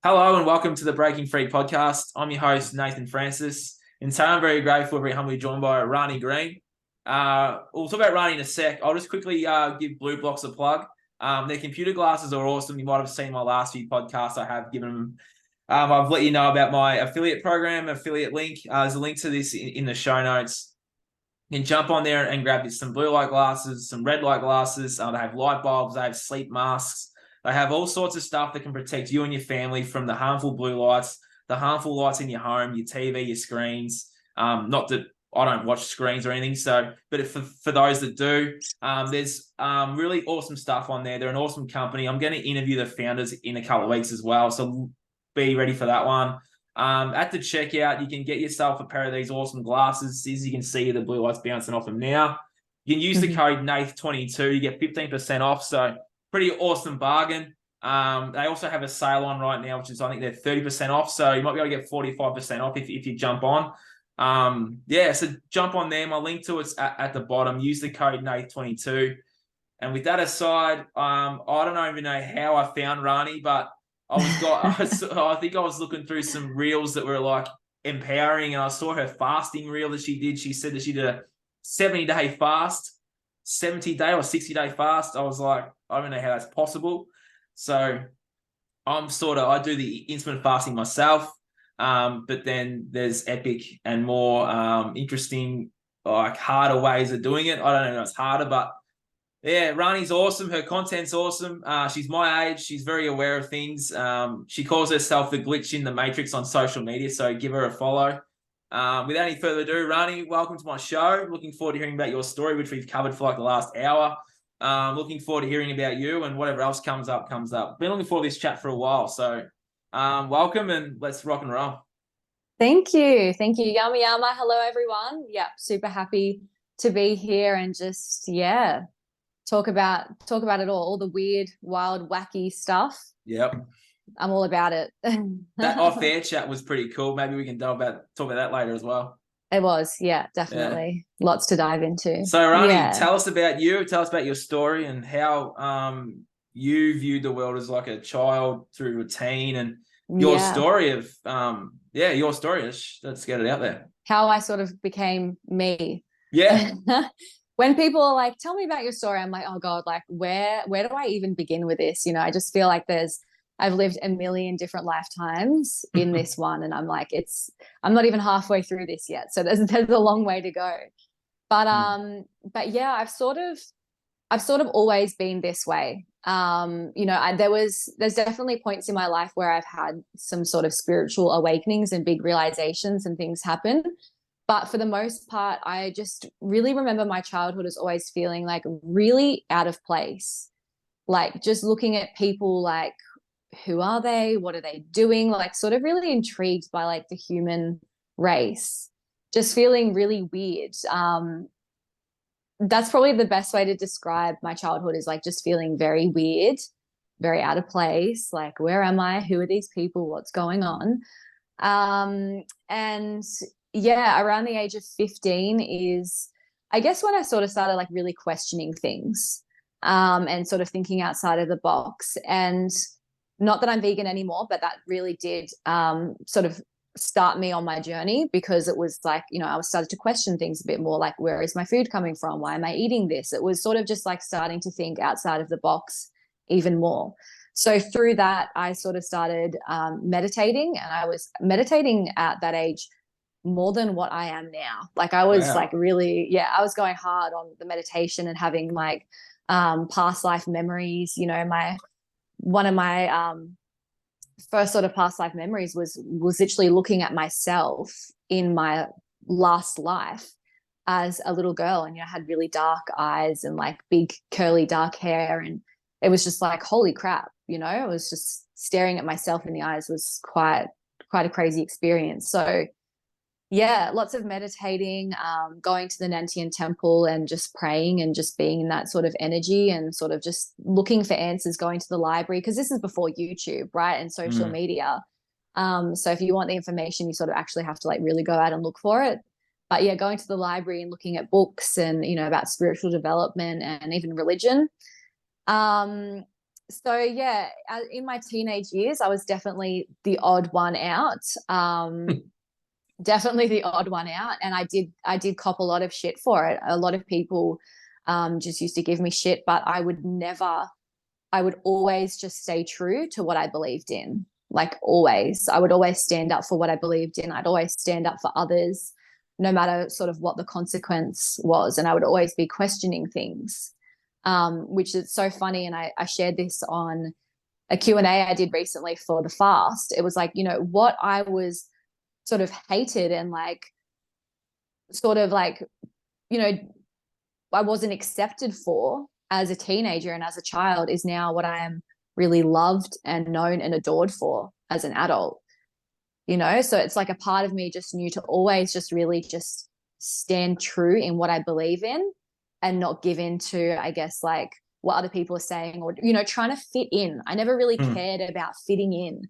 Hello and welcome to the Breaking Free podcast. I'm your host, Nathan Francis. And today I'm very grateful, very humbly joined by Rhani Green. We'll talk about Rhani in a sec. I'll just quickly give Blue Blocks a plug. Their computer glasses are awesome. You might have seen my last few podcasts I have given them. I've let you know about my affiliate program, affiliate link. There's a link to this in the show notes. You can jump on there and grab some blue light glasses, some red light glasses. They have light bulbs, they have sleep masks. They have all sorts of stuff that can protect you and your family from the harmful blue lights, the harmful lights in your home, your TV, your screens. Not that I don't watch screens or anything, but for those that do, there's really awesome stuff on there. They're an awesome company. I'm going to interview the founders in a couple of weeks as well, so be ready for that one. At the checkout, you can get yourself a pair of these awesome glasses. As you can see, the blue light's bouncing off them now. You can use the code NATH22. You get 15% off, so pretty awesome bargain. They also have a sale on right now, which is, I think, they're 30% off. So you might be able to get 45% off if you jump on. So jump on there. My link to it's at the bottom. Use the code NATH22. And with that aside, I don't even know how I found Rhani, but I think I was looking through some reels that were like empowering, and I saw her fasting reel that she did. She said that she did a 70-day fast. 70-day or 60-day fast. I was like, I don't know how that's possible. So I do the intermittent fasting myself. But then there's epic and more interesting, like harder ways of doing it. I don't know if it's harder, but yeah, Rhani's awesome. Her content's awesome. She's my age. She's very aware of things. She calls herself the glitch in the matrix on social media. So give her a follow. Without any further ado, Rhani, welcome to my show. Looking forward to hearing about your story, which we've covered for like the last hour. Looking forward to hearing about you, and whatever else comes up. Been looking forward to this chat for a while. So welcome, and let's rock and roll. Thank you. Yama yama. Hello, everyone. Yeah, super happy to be here and just, talk about it all the weird, wild, wacky stuff. Yep. I'm all about it. That off-air chat was pretty cool. Maybe we can talk about that later as well. It was, yeah, definitely. Yeah. Lots to dive into. So, Rhani, tell us about you. Tell us about your story and how you viewed the world as like a child through routine, and your story of your story. Let's get it out there. How I sort of became me. Yeah. When people are like, tell me about your story, I'm like, oh God, like where do I even begin with this? I just feel like I've lived a million different lifetimes in this one. And I'm like, I'm not even halfway through this yet. So there's a long way to go. But yeah, I've sort of always been this way. There's definitely points in my life where I've had some sort of spiritual awakenings and big realizations and things happen. But for the most part, I just really remember my childhood as always feeling like really out of place. Like just looking at people like, who are they? What are they doing? Like sort of really intrigued by like the human race, just feeling really weird. That's probably the best way to describe my childhood, is like just feeling very weird, very out of place. Like, where am I? Who are these people? What's going on? And yeah, around the age of 15 is, I guess, when I sort of started like really questioning things, and sort of thinking outside of the box. And not that I'm vegan anymore, but that really did sort of start me on my journey, because it was like, I was started to question things a bit more, like, where is my food coming from? Why am I eating this? It was sort of just like starting to think outside of the box even more. So through that, I sort of started meditating, and I was meditating at that age more than what I am now. Like I was like really, I was going hard on the meditation and having like past life memories. One of my first sort of past life memories was literally looking at myself in my last life as a little girl, and I had really dark eyes and like big curly dark hair, and it was just like, holy crap, I was just staring at myself in the eyes. Was quite a crazy experience. So yeah, lots of meditating, going to the Nantian temple and just praying and just being in that sort of energy, and sort of just looking for answers, going to the library, because this is before YouTube, right, and social media. So if you want the information, you sort of actually have to like really go out and look for it. But yeah, going to the library and looking at books and, about spiritual development and even religion. So yeah, in my teenage years, I was definitely the odd one out. Definitely the odd one out, and I did cop a lot of shit for it. A lot of people just used to give me shit, but I would never. I would always just stay true to what I believed in. Like always, I would always stand up for what I believed in. I'd always stand up for others, no matter sort of what the consequence was, and I would always be questioning things, which is so funny. And I shared this on a Q&A I did recently for the fast. It was like, what I was sort of hated and like sort of like, you know, I wasn't accepted for as a teenager and as a child is now what I am really loved and known and adored for as an adult, So it's like a part of me just knew to always just really just stand true in what I believe in and not give in to, I guess, like what other people are saying or, trying to fit in. I never really cared about fitting in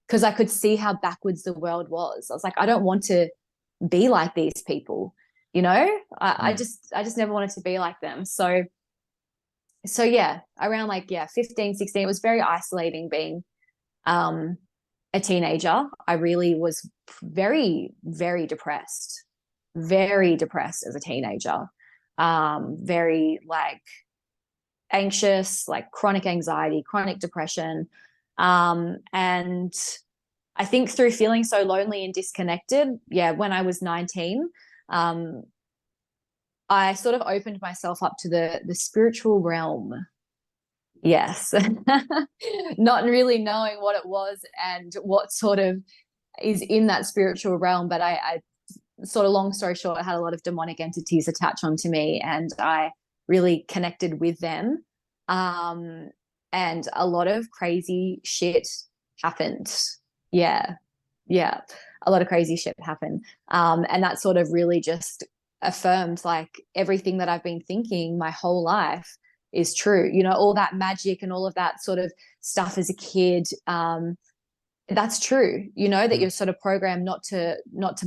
because I could see how backwards the world was. I was like, I don't want to be like these people, I just never wanted to be like them. So yeah, around 15, 16, it was very isolating being a teenager. I really was very, very depressed as a teenager. Very like anxious, like chronic anxiety, chronic depression. And I think through feeling so lonely and disconnected, when I was 19, I sort of opened myself up to the spiritual realm. Yes. Not really knowing what it was and what sort of is in that spiritual realm. But I sort of, long story short, I had a lot of demonic entities attach onto me and I really connected with them. And a lot of crazy shit happened. Yeah. Yeah. A lot of crazy shit happened. And that sort of really just affirmed like everything that I've been thinking my whole life is true. All that magic and all of that sort of stuff as a kid, that's true, that you're sort of programmed not to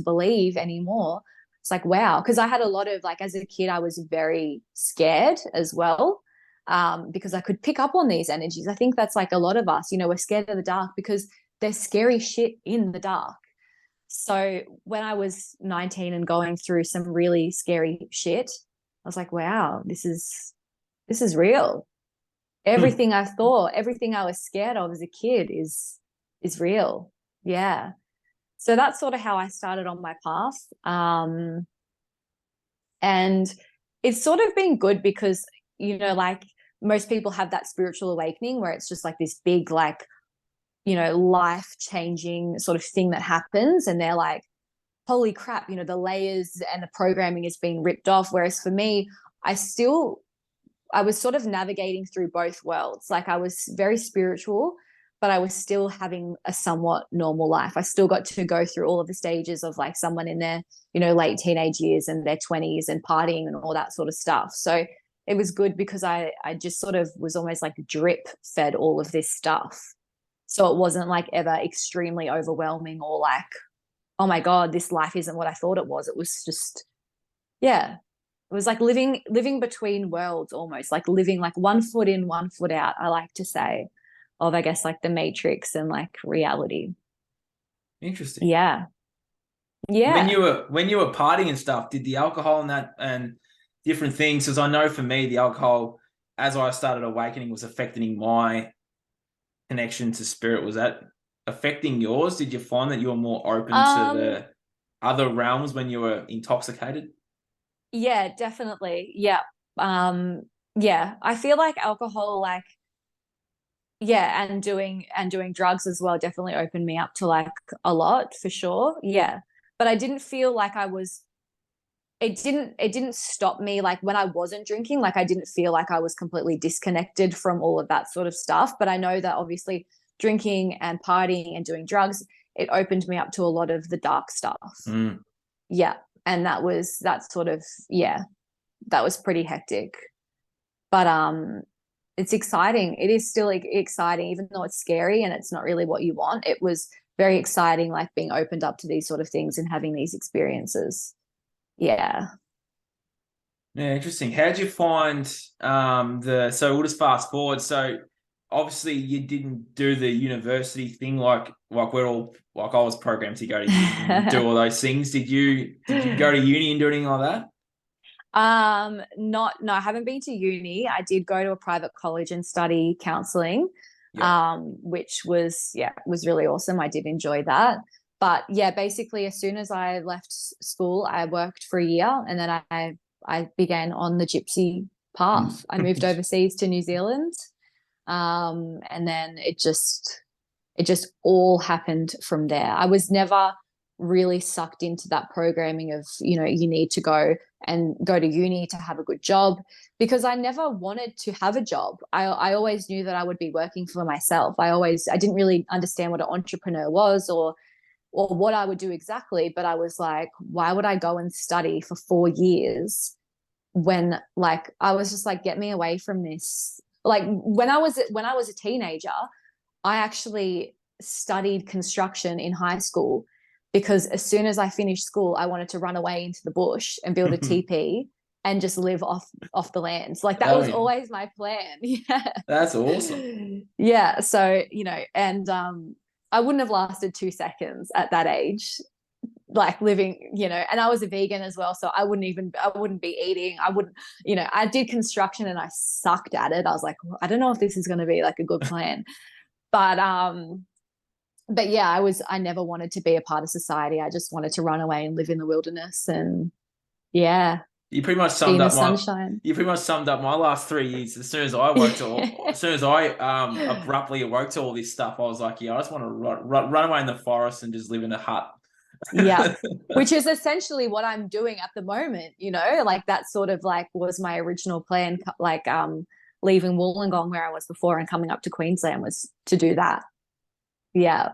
believe anymore. It's like, wow. Because I had a lot of like, as a kid, I was very scared as well, because I could pick up on these energies. I think that's like a lot of us, we're scared of the dark because there's scary shit in the dark. So when I was 19 and going through some really scary shit, I was like, wow, this is real. Everything I thought, everything I was scared of as a kid is real. Yeah. So that's sort of how I started on my path. And it's sort of been good because, like most people have that spiritual awakening where it's just like this big, like, life-changing sort of thing that happens. And they're like, holy crap, the layers and the programming is being ripped off. Whereas for me, I was sort of navigating through both worlds. Like I was very spiritual, but I was still having a somewhat normal life. I still got to go through all of the stages of like someone in their, late teenage years and their 20s and partying and all that sort of stuff. So it was good because I just sort of was almost like drip fed all of this stuff. So it wasn't like ever extremely overwhelming or like, oh my God, this life isn't what I thought it was. It was just, yeah, it was like living between worlds, almost like living like one foot in, one foot out, I like to say, of I guess like the matrix and like reality. Interesting. Yeah. When you were partying and stuff, did the alcohol and that and different things, because I know for me the alcohol, as I started awakening, was affecting my connection to spirit. Was that affecting yours? Did you find that you were more open to the other realms when you were intoxicated? Yeah, definitely. Yeah. Yeah, I feel like alcohol, like, yeah, and doing drugs as well definitely opened me up to like a lot for sure. Yeah. But I didn't feel like it didn't stop me like when I wasn't drinking, like I didn't feel like I was completely disconnected from all of that sort of stuff. But I know that obviously drinking and partying and doing drugs, it opened me up to a lot of the dark stuff. Yeah. And that was pretty hectic. But it's exciting. It is still exciting, even though it's scary and it's not really what you want. It was very exciting, like being opened up to these sort of things and having these experiences. Yeah. Yeah, interesting. How did you find so we'll just fast forward. So obviously you didn't do the university thing like we're all like I was programmed to go to uni and do all those things. Did you go to uni and do anything like that? No, I haven't been to uni. I did go to a private college and study counseling, Yeah. which was really awesome. I did enjoy that. But yeah, basically as soon as I left school, I worked for a year and then I began on the gypsy path. I moved overseas to New Zealand. And then it just all happened from there. I was never really sucked into that programming of, you need to go to uni to have a good job, because I never wanted to have a job. I always knew that I would be working for myself. I didn't really understand what an entrepreneur was or what I would do exactly, but I was like, why would I go and study for 4 years when like I was just like, get me away from this. Like when I was a teenager, I actually studied construction in high school because as soon as I finished school, I wanted to run away into the bush and build a teepee and just live off the land. So like that was always my plan. Yeah. That's awesome. Yeah. So, and I wouldn't have lasted 2 seconds at that age, like living, and I was a vegan as well. So I wouldn't be eating. I did construction and I sucked at it. I was like, I don't know if this is going to be like a good plan. But yeah, I never wanted to be a part of society. I just wanted to run away and live in the wilderness and yeah. You pretty much summed up my last 3 years. As soon as I abruptly awoke to all this stuff, I was like, yeah, I just want to run away in the forest and just live in a hut. Yeah, which is essentially what I'm doing at the moment, like that sort of like was my original plan, like leaving Wollongong where I was before and coming up to Queensland was to do that. Yeah.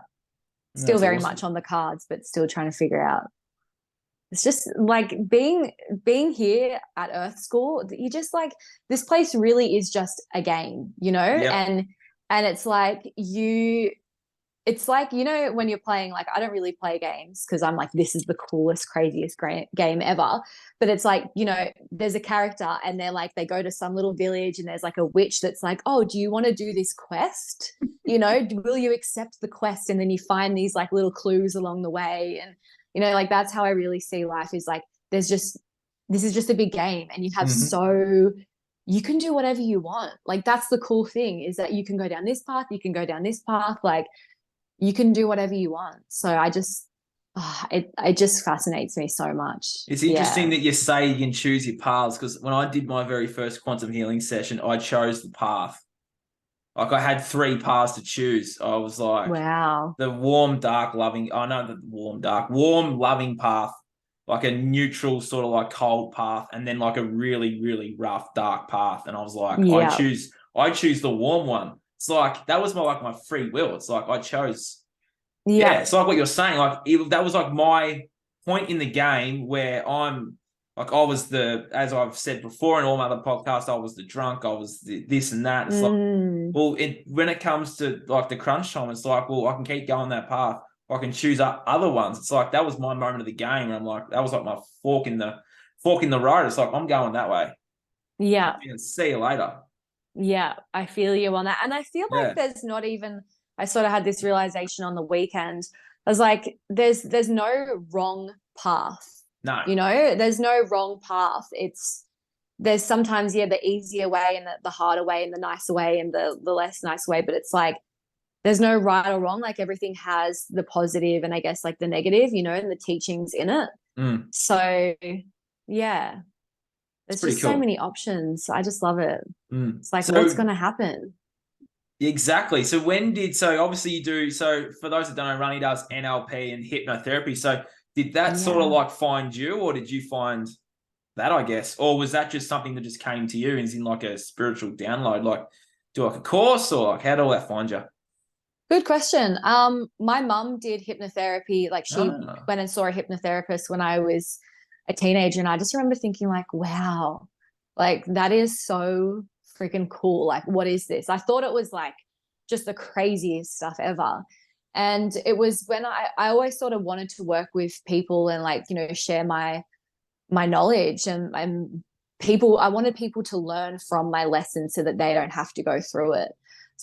Still very much on the cards, but still trying to figure out. It's just like being here at Earth School, you just like, this place really is just a game, Yep. and it's like when you're playing, like I don't really play games because I'm like, this is the coolest, craziest game ever. But it's like, there's a character and they're like, they go to some little village and there's like a witch that's like, oh, do you want to do this quest? Will you accept the quest? And then you find these like little clues along the way. And, like that's how I really see life is like, this is just a big game and you have you can do whatever you want. Like that's the cool thing is that you can go down this path, you can go down this path, like you can do whatever you want. So it just fascinates me so much. It's interesting that you say you can choose your paths, because when I did my very first quantum healing session, I chose the path. Like I had 3 paths to choose. I was like, wow, the warm, loving path, like a neutral sort of like cold path, and then like a really, really rough, dark path. And I was like, I choose the warm one. It's like, that was my free will. It's like, I chose. Yeah. It's like what you're saying. Like that was like my point in the game where I'm like, I was as I've said before in all my other podcasts, I was the drunk, I was this and that. It's like, well, when it comes to like the crunch time, it's like, well, I can keep going that path. I can choose other ones. It's like, that was my moment of the game. And I'm like, that was like my fork in the road. It's like, I'm going that way. Yeah. See you later. Yeah. I feel you on that. And I feel like there's not even, I sort of had this realization on the weekend. I was like, there's no wrong path. No. There's no wrong path. There's sometimes, the easier way and the harder way and the nicer way and the less nice way. But it's like, there's no right or wrong. Like everything has the positive and I guess like the negative, and the teachings in it. So yeah, there's just so many options. I just love it. It's like, what's going to happen? Exactly. So obviously you do, so for those that don't know, Rhani does NLP and hypnotherapy. So did that sort of like find you, or did you find that, I guess? Or was that just something that just came to you as in like a spiritual download, like do like a course, or like how did all that find you? Good question. My mum did hypnotherapy. Like she went and saw a hypnotherapist when I was a teenager. And I just remember thinking like, wow, like that is so freaking cool. Like, what is this? I thought it was like just the craziest stuff ever. And it was when I always sort of wanted to work with people and like, share my knowledge and people, I wanted people to learn from my lessons so that they don't have to go through it.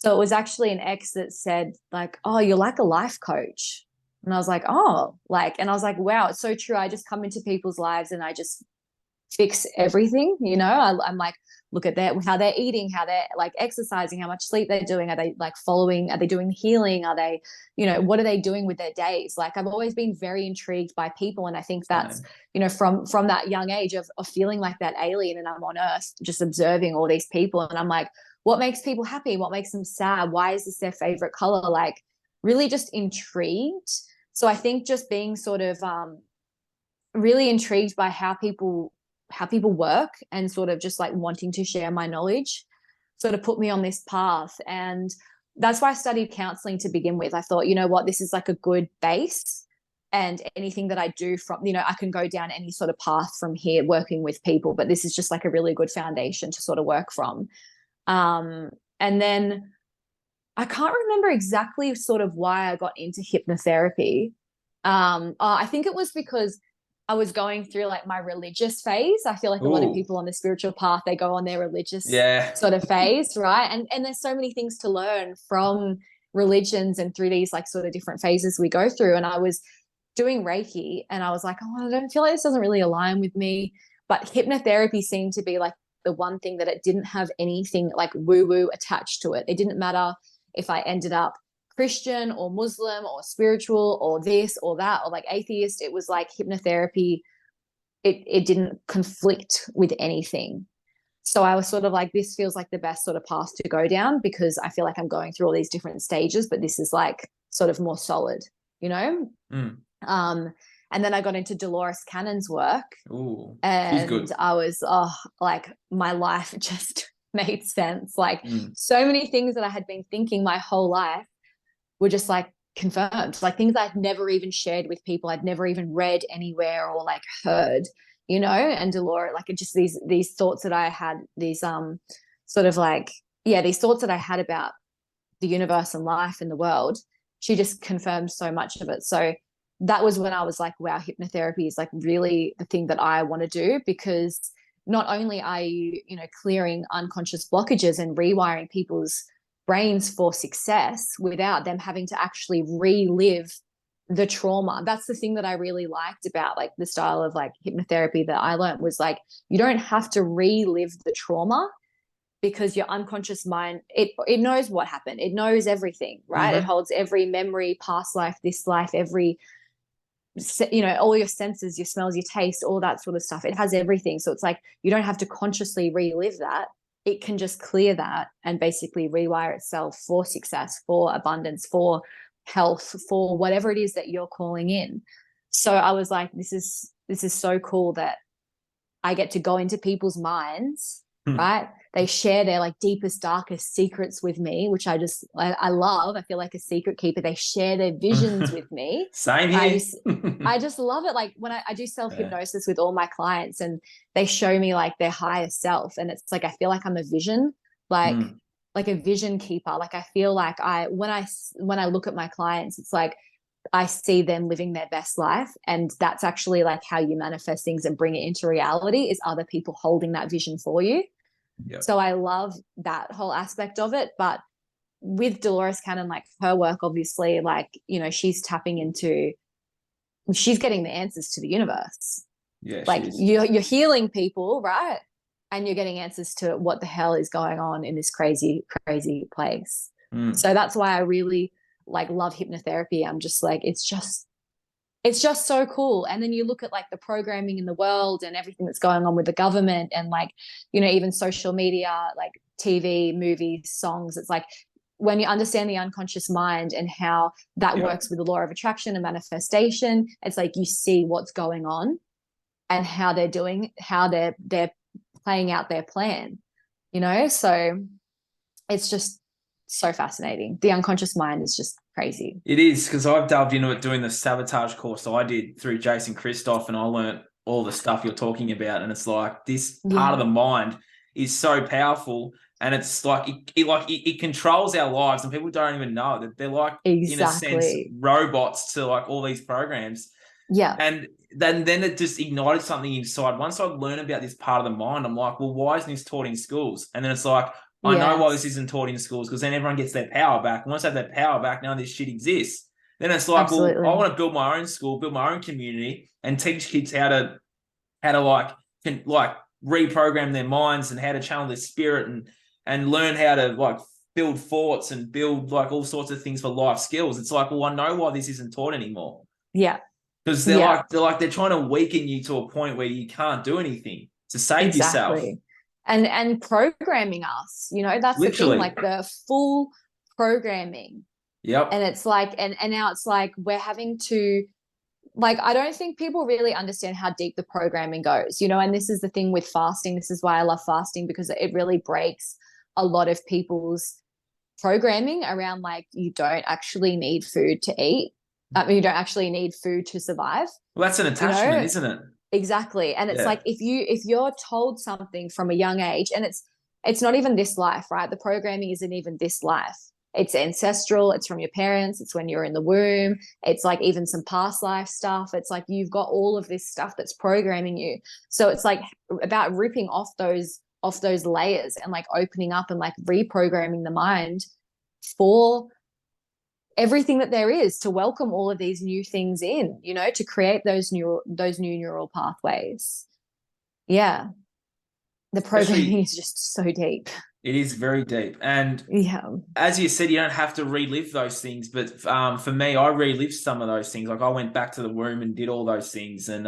So it was actually an ex that said like, oh, you're like a life coach. And I was like, oh, like, and I was like, wow, it's so true. I just come into people's lives and I just fix everything. I'm like, look at how they're eating, how they're like exercising, how much sleep they're doing. Are they like following, are they doing healing? Are they, what are they doing with their days? Like I've always been very intrigued by people. And I think that's, from that young age of feeling like that alien, and I'm on earth just observing all these people. And I'm like, what makes people happy? What makes them sad? Why is this their favorite color? Like really just intrigued. So I think just being sort of really intrigued by how people work and sort of just like wanting to share my knowledge sort of put me on this path. And that's why I studied counseling to begin with. I thought, you know what, this is like a good base, and anything that I do from, I can go down any sort of path from here working with people, but this is just like a really good foundation to sort of work from. And then I can't remember exactly sort of why I got into hypnotherapy. I think it was because I was going through like my religious phase. I feel like a lot of people on the spiritual path, they go on their religious sort of phase, right? And there's so many things to learn from religions and through these like sort of different phases we go through. And I was doing Reiki and I was like, oh, I don't feel like this doesn't really align with me. But hypnotherapy seemed to be like the one thing that it didn't have anything like woo-woo attached to it. It didn't matter if I ended up Christian or Muslim or spiritual or this or that or like atheist. It was like hypnotherapy. It didn't conflict with anything. So I was sort of like, this feels like the best sort of path to go down, because I feel like I'm going through all these different stages, but this is like sort of more solid, And then I got into Dolores Cannon's work. Ooh, and she's good. I was, like my life just made sense. Like so many things that I had been thinking my whole life were just like confirmed, like things I'd never even shared with people, I'd never even read anywhere or like heard, and Dolores, like just these thoughts that I had, these sort of like, these thoughts that I had about the universe and life and the world, she just confirmed so much of it. So that was when I was like, wow, hypnotherapy is like really the thing that I want to do, because not only are you, clearing unconscious blockages and rewiring people's brains for success without them having to actually relive the trauma. That's the thing that I really liked about like the style of like hypnotherapy that I learned, was like, you don't have to relive the trauma, because your unconscious mind, it knows what happened. It knows everything, right? It holds every memory, past life, this life, every, all your senses, your smells, your taste, all that sort of stuff. It has everything. So it's like, you don't have to consciously relive that. It can just clear that and basically rewire itself for success, for abundance, for health, for whatever it is that you're calling in. So I was like, this is so cool that I get to go into people's minds, right? They share their like deepest, darkest secrets with me, which I love. I feel like a secret keeper. They share their visions with me. Same here. I just love it. Like when I do self-hypnosis with all my clients, and they show me like their higher self, and it's like, I feel like I'm a vision, like a vision keeper. Like I feel like when I look at my clients, it's like I see them living their best life. And that's actually like how you manifest things and bring it into reality, is other people holding that vision for you. Yep. So I love that whole aspect of it. But with Dolores Cannon, like her work, obviously, like, she's getting the answers to the universe. Yeah, like you're healing people, right? And you're getting answers to what the hell is going on in this crazy, crazy place. So that's why I really like love hypnotherapy. I'm just like, it's just so cool. And then you look at like the programming in the world and everything that's going on with the government and like, even social media, like TV, movies, songs. It's like, when you understand the unconscious mind and how that works with the law of attraction and manifestation, it's like you see what's going on and how they're playing out their plan, so it's just so fascinating. The unconscious mind is just crazy. It is, because I've delved into it doing the Sabotage course I did through Jason Christoph, and I learned all the stuff you're talking about. And it's like, this part of the mind is so powerful, and it's like it controls our lives, and people don't even know that they're like, in a sense, robots to like all these programs. Yeah. And then it just ignited something inside. Once I learned about this part of the mind, I'm like, well, why isn't this taught in schools? And then it's like, I know why Yes. this isn't taught in schools, because then everyone gets their power back. And once they have their power back, none of this shit exists. Then it's like, well, I Absolutely. want to build my own school, build my own community, and teach kids how to like reprogram their minds and how to channel their spirit and learn how to like build forts and build like all sorts of things for life skills. It's like, well, I know why this isn't taught anymore. Yeah. Because Yeah. they're trying to weaken you to a point where you can't do anything to save yourself. Exactly. And programming us, that's the thing, Literally. like the full programming. Yep. And it's like, and now it's like we're having to, like, I don't think people really understand how deep the programming goes, and this is the thing with fasting. This is why I love fasting, because it really breaks a lot of people's programming around, like, you don't actually need food to eat. I mean, you don't actually need food to survive. Well, that's an attachment, isn't it? Exactly. And it's Yeah. like, if you're told something from a young age, and it's not even this life, right? The programming isn't even this life. It's ancestral, it's from your parents, it's when you're in the womb, it's like even some past life stuff. It's like you've got all of this stuff that's programming you. So it's like about ripping off those layers and like opening up and like reprogramming the mind for everything that there is, to welcome all of these new things in, to create those new neural pathways. Yeah. The programming is just so deep. It is very deep. And yeah, as you said, you don't have to relive those things. But for me, I relived some of those things. Like I went back to the womb and did all those things, and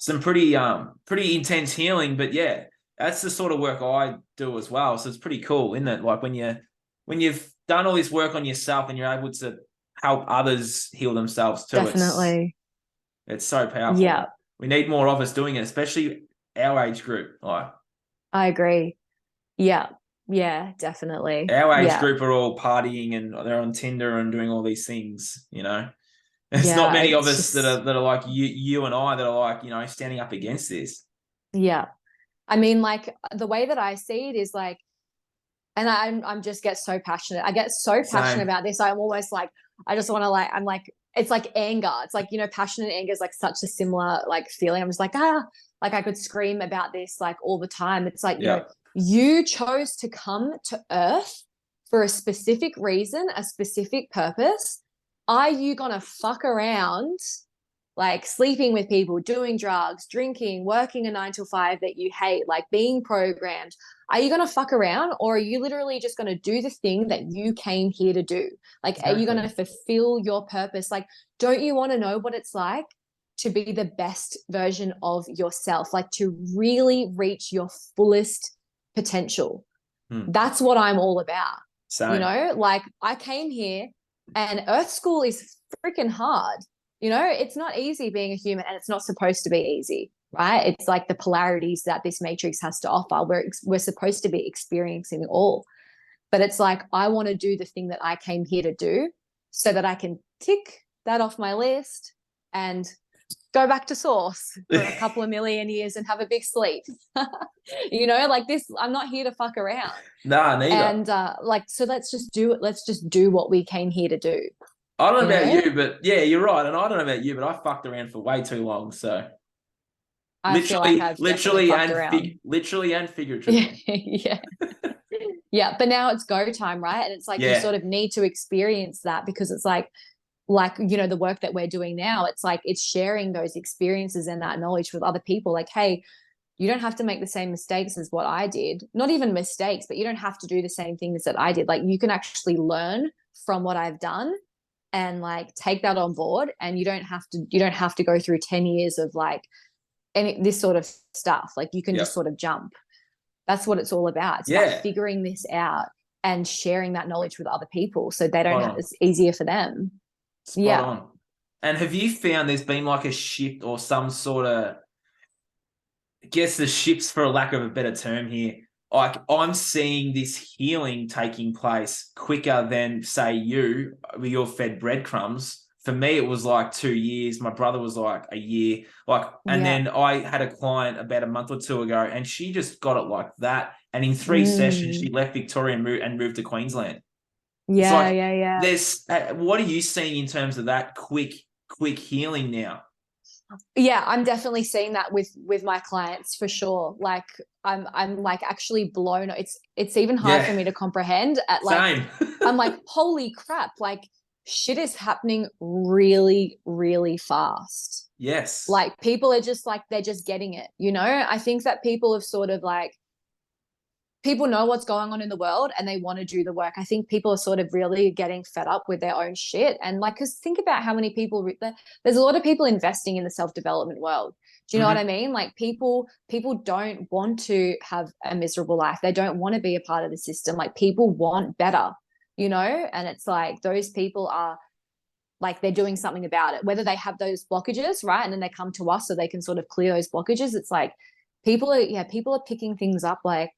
some pretty intense healing. But yeah, that's the sort of work I do as well. So it's pretty cool, isn't it? Like when you've done all this work on yourself and you're able to help others heal themselves too. definitely. It's so powerful. Yeah, we need more of us doing it, especially our age group. Like I agree. Yeah, definitely. our age group are all partying and they're on Tinder and doing all these things. There's not many of us that are like you and I that are like standing up against this. Yeah, I mean, like the way that I see it is like, and I'm just get so passionate. I get so passionate about this. I'm almost like, I just want to like, I'm like, it's like anger. It's like, passion and anger is like such a similar like feeling. I'm just like, like I could scream about this like all the time. It's like, you chose to come to Earth for a specific reason, a specific purpose. Are you going to fuck around like sleeping with people, doing drugs, drinking, working a 9 to 5 that you hate, like being programmed? Are you going to fuck around, or are you literally just going to do the thing that you came here to do? Like, exactly. Are you going to fulfill your purpose? Like, don't you want to know what it's like to be the best version of yourself? Like to really reach your fullest potential. That's what I'm all about. Same. Like I came here and Earth School is freaking hard. It's not easy being a human, and it's not supposed to be easy, right? It's like the polarities that this matrix has to offer. We're supposed to be experiencing it all. But it's like, I want to do the thing that I came here to do so that I can tick that off my list and go back to source for a couple of million years and have a big sleep. Like this, I'm not here to fuck around. Nah, neither. And like, so let's just do it. Let's just do what we came here to do. I don't know about you, but yeah, you're right. And I don't know about you, but I fucked around for way too long. So literally and figuratively. Yeah. Yeah. But now it's go time, right? And it's like, you sort of need to experience that, because it's like, the work that we're doing now, it's like, it's sharing those experiences and that knowledge with other people. Like, hey, you don't have to make the same mistakes as what I did. Not even mistakes, but you don't have to do the same things that I did. Like, you can actually learn from what I've done and like take that on board, and you don't have to go through 10 years of like this sort of stuff. Like, you can just sort of jump. That's what it's all about. It's about figuring this out and sharing that knowledge with other people so they don't have, it's easier for them. Spot on. And have you found there's been like a shift or some sort of, I guess the shifts, for a lack of a better term here, like I'm seeing this healing taking place quicker than, say, you're fed breadcrumbs. For me, it was like 2 years. My brother was like a year. Then I had a client about a month or two ago, and she just got it like that. And in 3 sessions, she left Victoria and moved to Queensland. Yeah. There's what are you seeing in terms of that quick healing now? Yeah, I'm definitely seeing that with my clients for sure. Like, I'm like actually blown. It's even hard for me to comprehend at like, Same. I'm like, holy crap, like shit is happening really, really fast. Yes. Like people are just like, they're just getting it, you know? I think that people have sort of like, people know what's going on in the world and they want to do the work. I think people are sort of really getting fed up with their own shit. And like, because think about how many people, there's a lot of people investing in the self-development world. Do you know what I mean? Like people don't want to have a miserable life. They don't want to be a part of the system. Like people want better, you know? And it's like those people are like, they're doing something about it, whether they have those blockages, right? And then they come to us so they can sort of clear those blockages. It's like people are picking things up like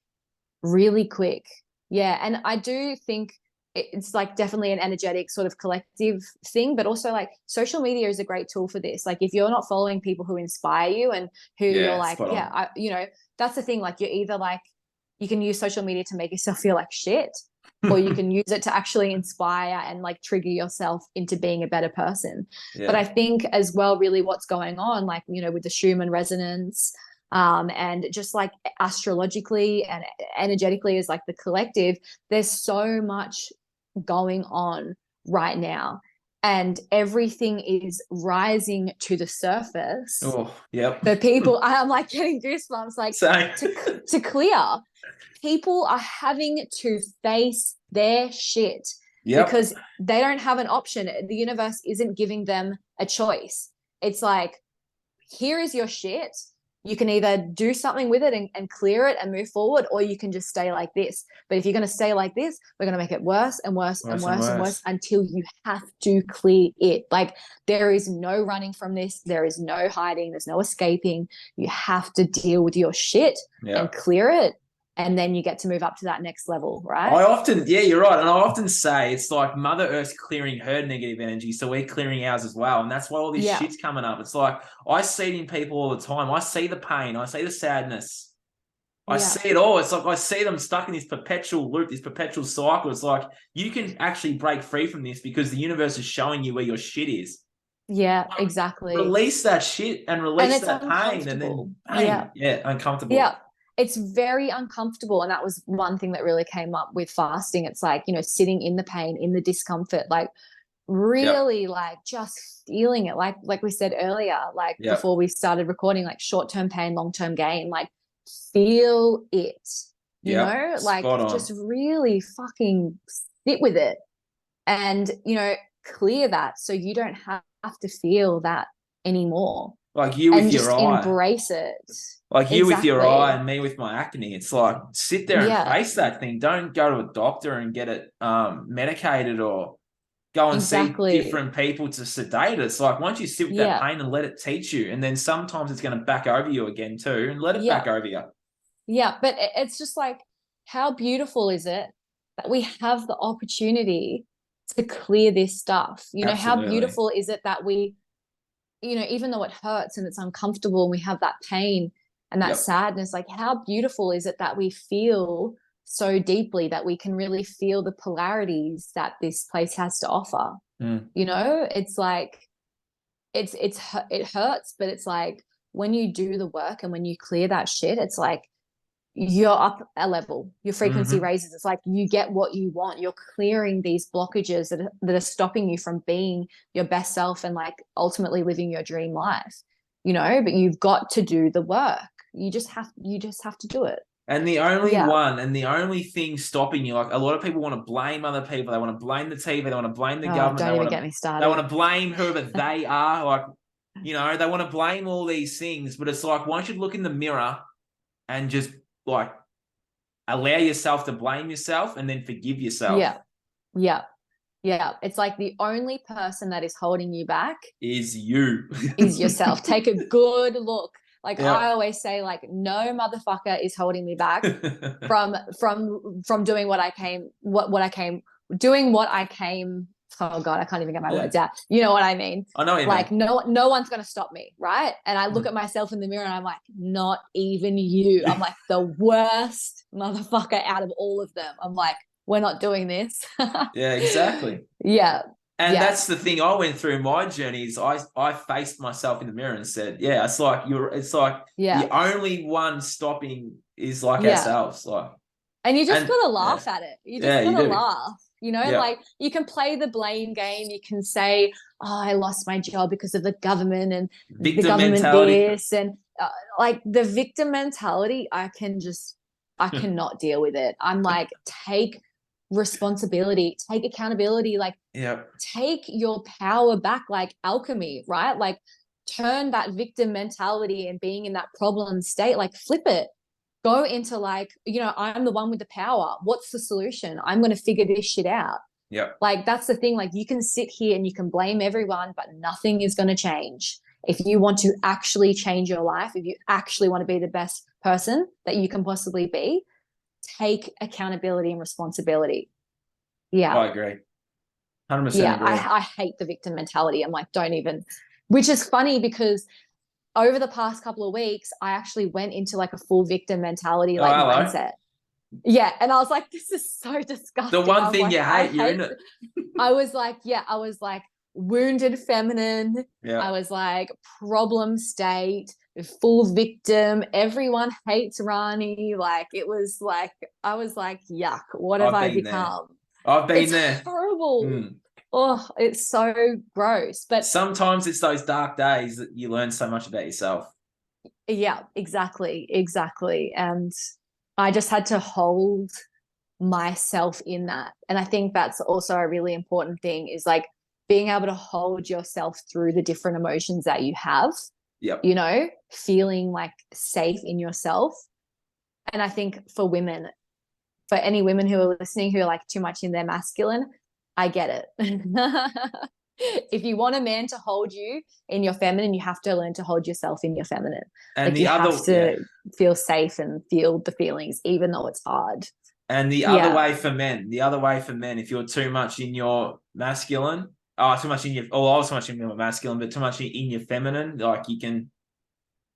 really quick. Yeah. And I do think it's like definitely an energetic sort of collective thing, but also like social media is a great tool for this. Like if you're not following people who inspire you and who you're like, you know, that's the thing. Like you're either like, you can use social media to make yourself feel like shit, or you can use it to actually inspire and like trigger yourself into being a better person. But I think as well, really what's going on, like, you know, with the Schumann resonance, and just like astrologically and energetically as like the collective, there's so much going on right now and everything is rising to the surface. Oh, yep. The people, I'm like getting goosebumps, like to clear. People are having to face their shit because they don't have an option. The universe isn't giving them a choice. It's like, here is your shit. You can either do something with it and clear it and move forward, or you can just stay like this. But if you're going to stay like this, we're going to make it worse and worse and worse and worse until you have to clear it. Like there is no running from this. There is no hiding. There's no escaping. You have to deal with your shit and clear it. And then you get to move up to that next level, right? You're right. And I often say it's like Mother Earth's clearing her negative energy, so we're clearing ours as well. And that's why all this shit's coming up. It's like, I see it in people all the time. I see the pain. I see the sadness. I see it all. It's like I see them stuck in this perpetual loop, this perpetual cycle. It's like you can actually break free from this because the universe is showing you where your shit is. Yeah, exactly. Release that shit and release that pain. And then pain. Yeah, uncomfortable. Yeah. It's very uncomfortable. And that was one thing that really came up with fasting. It's like, you know, sitting in the pain, in the discomfort, like really like just feeling it. Like we said earlier, like before we started recording, like short-term pain, long-term gain, like feel it, you know, like just really fucking sit with it and, you know, clear that so you don't have to feel that anymore. Like you with your eye. Embrace it. Like you with your eye and me with my acne. It's like sit there and face that thing. Don't go to a doctor and get it medicated or go and see different people to sedate it. It's like once you sit with that pain and let it teach you, and then sometimes it's going to back over you again too, and let it back over you. Yeah, but it's just like, how beautiful is it that we have the opportunity to clear this stuff? You know, how beautiful is it that we, you know, even though it hurts and it's uncomfortable and we have that pain and that sadness, like how beautiful is it that we feel so deeply that we can really feel the polarities that this place has to offer. You know, it's like it hurts, but it's like when you do the work and when you clear that shit, it's like you're up a level, your frequency raises. It's like you get what you want. You're clearing these blockages that are stopping you from being your best self and like ultimately living your dream life, you know, but you've got to do the work. You just have to do it. And the only thing stopping you, like a lot of people want to blame other people. They want to blame the TV. They want to blame the government. Don't even get me started. They want to blame whoever they are. Like, you know, they want to blame all these things. But it's like, why don't you look in the mirror and just like allow yourself to blame yourself and then forgive yourself. Yeah. It's like the only person that is holding you back is you. Is yourself. Take a good look. Like I always say, like, no motherfucker is holding me back from doing what I came. Oh God, I can't even get my words out. You know what I mean? I know what you mean. No one's going to stop me, right? And I look at myself in the mirror and I'm like, not even you. I'm like the worst motherfucker out of all of them. I'm like, we're not doing this. Yeah, exactly. Yeah. And that's the thing I went through in my journey is I faced myself in the mirror and said, the only one stopping is like Yeah. ourselves. Like, and you just and gotta laugh at it. You just you gotta do. laugh. You know, Yeah. like you can play the blame game. You can say, "Oh, I lost my job because of the government and the Victim government mentality. this," and like the victim mentality. I cannot deal with it. I'm like, take responsibility, take accountability, like Yeah. take your power back, like alchemy, right? Like turn that victim mentality and being in that problem state, like flip it. Go into like, you know, I'm the one with the power. What's the solution? I'm going to figure this shit out. Yeah. Like that's the thing. Like you can sit here and you can blame everyone, but nothing is going to change. If you want to actually change your life, if you actually want to be the best person that you can possibly be, take accountability and responsibility. Yeah. I agree. 100% Yeah. agree. I hate the victim mentality. I'm like, don't even, which is funny because over the past couple of weeks, I actually went into like a full victim mentality, like mindset. Yeah. And I was like, this is so disgusting. The one thing like, you hate, you're in it. I was like, wounded feminine. Yeah. I was like, problem state, full victim. Everyone hates Rhani. Like, it was like, I was like, yuck, what have I become? I've been there. It's horrible. Oh, it's so gross. But sometimes it's those dark days that you learn so much about yourself. Yeah, exactly. And I just had to hold myself in that. And I think that's also a really important thing is like being able to hold yourself through the different emotions that you have. Yep. You know, feeling like safe in yourself. And I think for women, for any women who are listening who are like too much in their masculine, I get it. If you want a man to hold you in your feminine, you have to learn to hold yourself in your feminine. And like you have to feel safe and feel the feelings, even though it's hard. And the other way for men, if you're too much in your masculine, too much in your, I was too much in your masculine, but too much in your feminine, like you can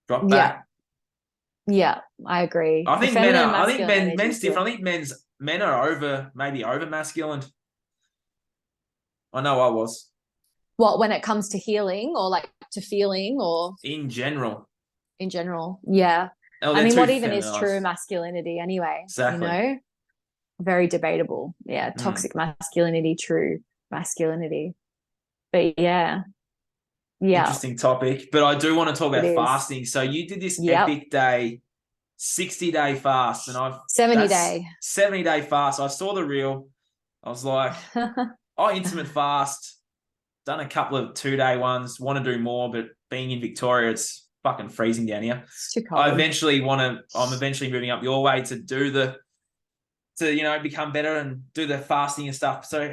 drop back. Yeah, I agree. I think men's different. I think men are maybe over masculine. I know I was. What, when it comes to healing or like to feeling or? In general. Yeah. I mean, what even is true masculinity anyway? Exactly. You know? Very debatable. Yeah. Toxic masculinity, true masculinity. But yeah. Interesting topic. But I do want to talk about fasting. So you did this epic day, 60-day fast, and 70-day fast. I saw the reel. I was like, intermittent fast. Done a couple of 2-day ones. Want to do more, but being in Victoria, it's fucking freezing down here. It's too cold. I'm eventually moving up your way to become better and do the fasting and stuff. So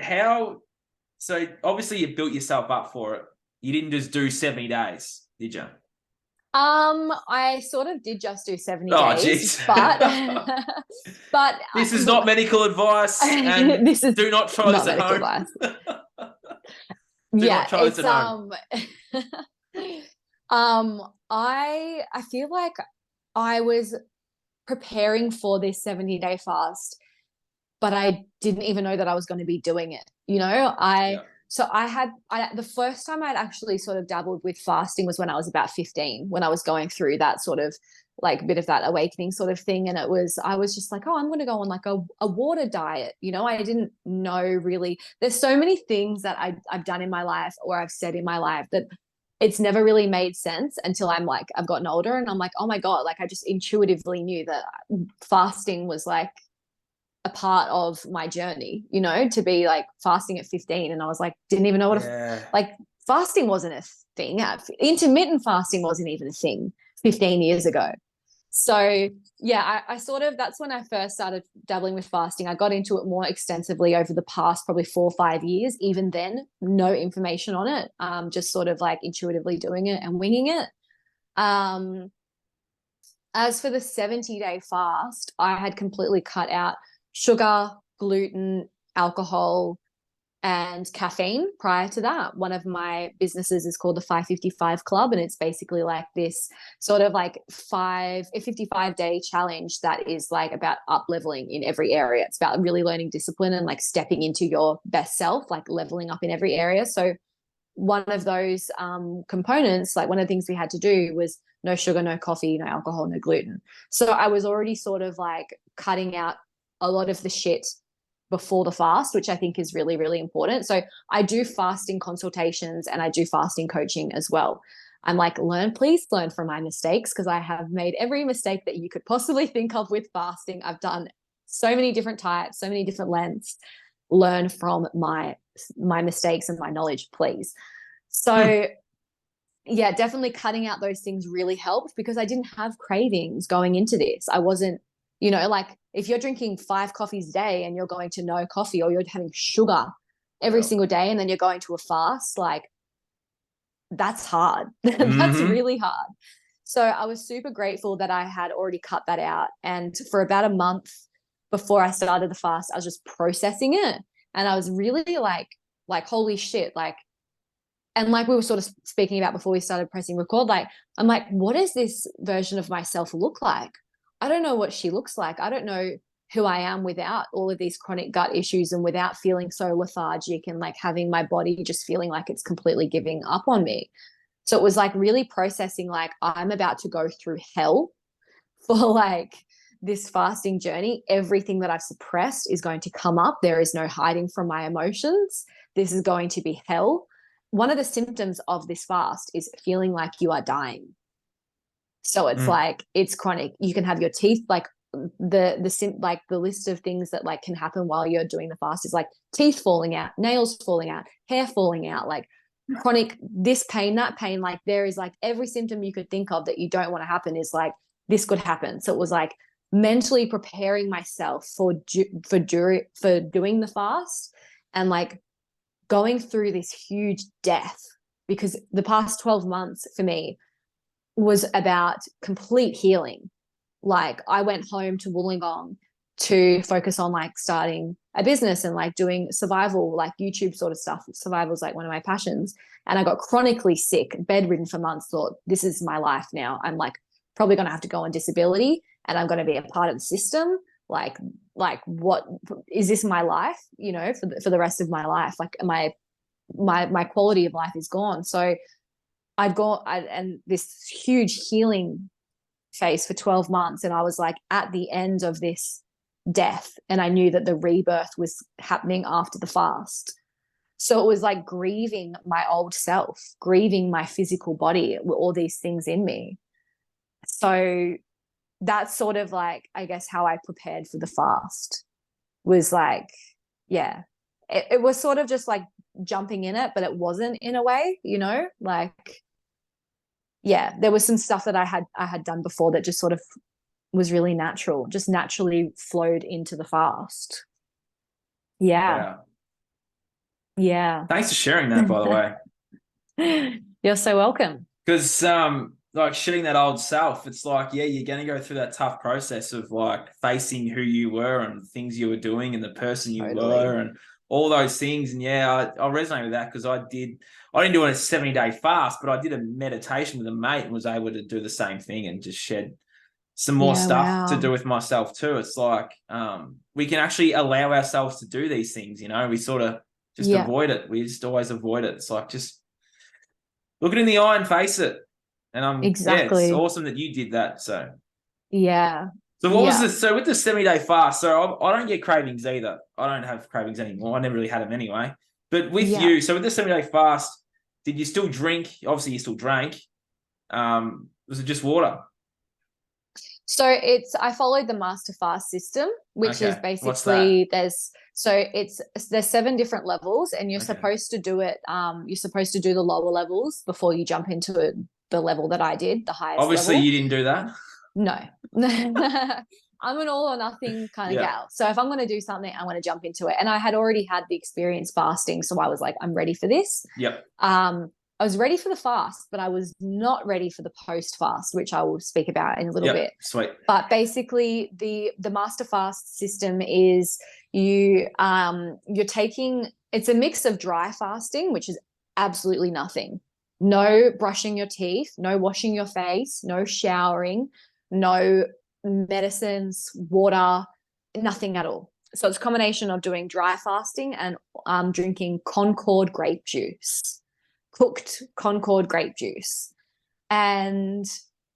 obviously you built yourself up for it. You didn't just do 70 days, did you? I sort of did just do 70 days, geez. but this is not medical advice, and do not try this at home. I feel like I was preparing for this 70-day fast, but I didn't even know that I was going to be doing it. You know, the first time I'd actually sort of dabbled with fasting was when I was about 15, when I was going through that sort of like bit of that awakening sort of thing. And I was just like, I'm going to go on like a water diet. You know, I didn't know really, there's so many things that I've done in my life or I've said in my life that it's never really made sense until I've gotten older and I'm like, oh my God, like I just intuitively knew that fasting was like a part of my journey, you know, to be like fasting at 15. And I was like, didn't even know what fasting wasn't a thing. Intermittent fasting wasn't even a thing 15 years ago. So yeah, I sort of, that's when I first started dabbling with fasting. I got into it more extensively over the past probably 4 or 5 years. Even then, no information on it. Just sort of like intuitively doing it and winging it. As for the 70-day fast, I had completely cut out sugar, gluten, alcohol, and caffeine prior to that. One of my businesses is called the 555 Club, and it's basically like this sort of like 55-day challenge that is like about up leveling in every area. It's about really learning discipline and like stepping into your best self, like leveling up in every area. So one of those components, like one of the things we had to do was no sugar, no coffee, no alcohol, no gluten. So I was already sort of like cutting out a lot of the shit before the fast, which I think is really, really important. So I do fasting consultations and I do fasting coaching as well. I'm like, please learn from my mistakes, because I have made every mistake that you could possibly think of with fasting. I've done so many different types, so many different lengths. Learn from my mistakes and my knowledge, please. So yeah, definitely cutting out those things really helped, because I didn't have cravings going into this. I wasn't, like if you're drinking 5 coffees a day and you're going to no coffee, or you're having sugar every single day and then you're going to a fast, like that's hard. That's really hard. So I was super grateful that I had already cut that out. And for about a month before I started the fast, I was just processing it. And I was really like, holy shit, like, and like we were sort of speaking about before we started pressing record, like, I'm like, what does this version of myself look like? I don't know what she looks like. I don't know who I am without all of these chronic gut issues and without feeling so lethargic and like having my body just feeling like it's completely giving up on me. So it was like really processing, like I'm about to go through hell for like this fasting journey. Everything that I've suppressed is going to come up. There is no hiding from my emotions. This is going to be hell. One of the symptoms of this fast is feeling like you are dying. So it's like, it's chronic. You can have your teeth, like the list of things that like can happen while you're doing the fast is like teeth falling out, nails falling out, hair falling out, like chronic, this pain, that pain. Like there is like every symptom you could think of that you don't want to happen is like, this could happen. So it was like mentally preparing myself for doing the fast, and like going through this huge death, because the past 12 months for me was about complete healing. Like I went home to Wollongong to focus on like starting a business and like doing survival, like YouTube sort of stuff. Survival is like one of my passions. And I got chronically sick, bedridden for months, thought this is my life now. I'm like probably going to have to go on disability and I'm going to be a part of the system. Like what is this my life, for the rest of my life? Like my quality of life is gone. So and this huge healing phase for 12 months. And I was like at the end of this death, and I knew that the rebirth was happening after the fast. So it was like grieving my old self, grieving my physical body with all these things in me. So that's sort of like, I guess, how I prepared for the fast was like, yeah, it was sort of just like jumping in it, but it wasn't in a way, like, yeah, there was some stuff that I had done before that just sort of was really natural, just naturally flowed into the fast. Yeah. Yeah. Thanks for sharing that, by the way. You're so welcome. Because like shedding that old self, it's like, yeah, you're going to go through that tough process of like facing who you were and things you were doing and the person you were and all those things. And yeah, I resonate with that, because I didn't do a 70-day fast, but I did a meditation with a mate and was able to do the same thing and just shed some more stuff to do with myself too. It's like we can actually allow ourselves to do these things, we sort of just avoid it. We just always avoid it. It's like, just look it in the eye and face it. And exactly. it's awesome that you did that. So yeah. So what was this? So with the 70-day fast, so I don't get cravings either. I don't have cravings anymore. I never really had them anyway. But with you, so with the 70-day fast, did you still drink? Obviously, you still drank. Was it just water? So I followed the master fast system, which is basically there's 7 different levels, and you're supposed to do it. You're supposed to do the lower levels before you jump into the level that I did, the highest Obviously, level. you didn't do that. No. I'm an all or nothing kind of gal. So if I'm going to do something, I'm going to jump into it. And I had already had the experience fasting, so I was like, I'm ready for this. Yep. I was ready for the fast, but I was not ready for the post fast, which I will speak about in a little bit. Sweet. But basically, the master fast system is you're taking, it's a mix of dry fasting, which is absolutely nothing. No brushing your teeth, no washing your face, no showering, no medicines, water, nothing at all. So it's a combination of doing dry fasting and drinking Concord grape juice. Cooked Concord grape juice. And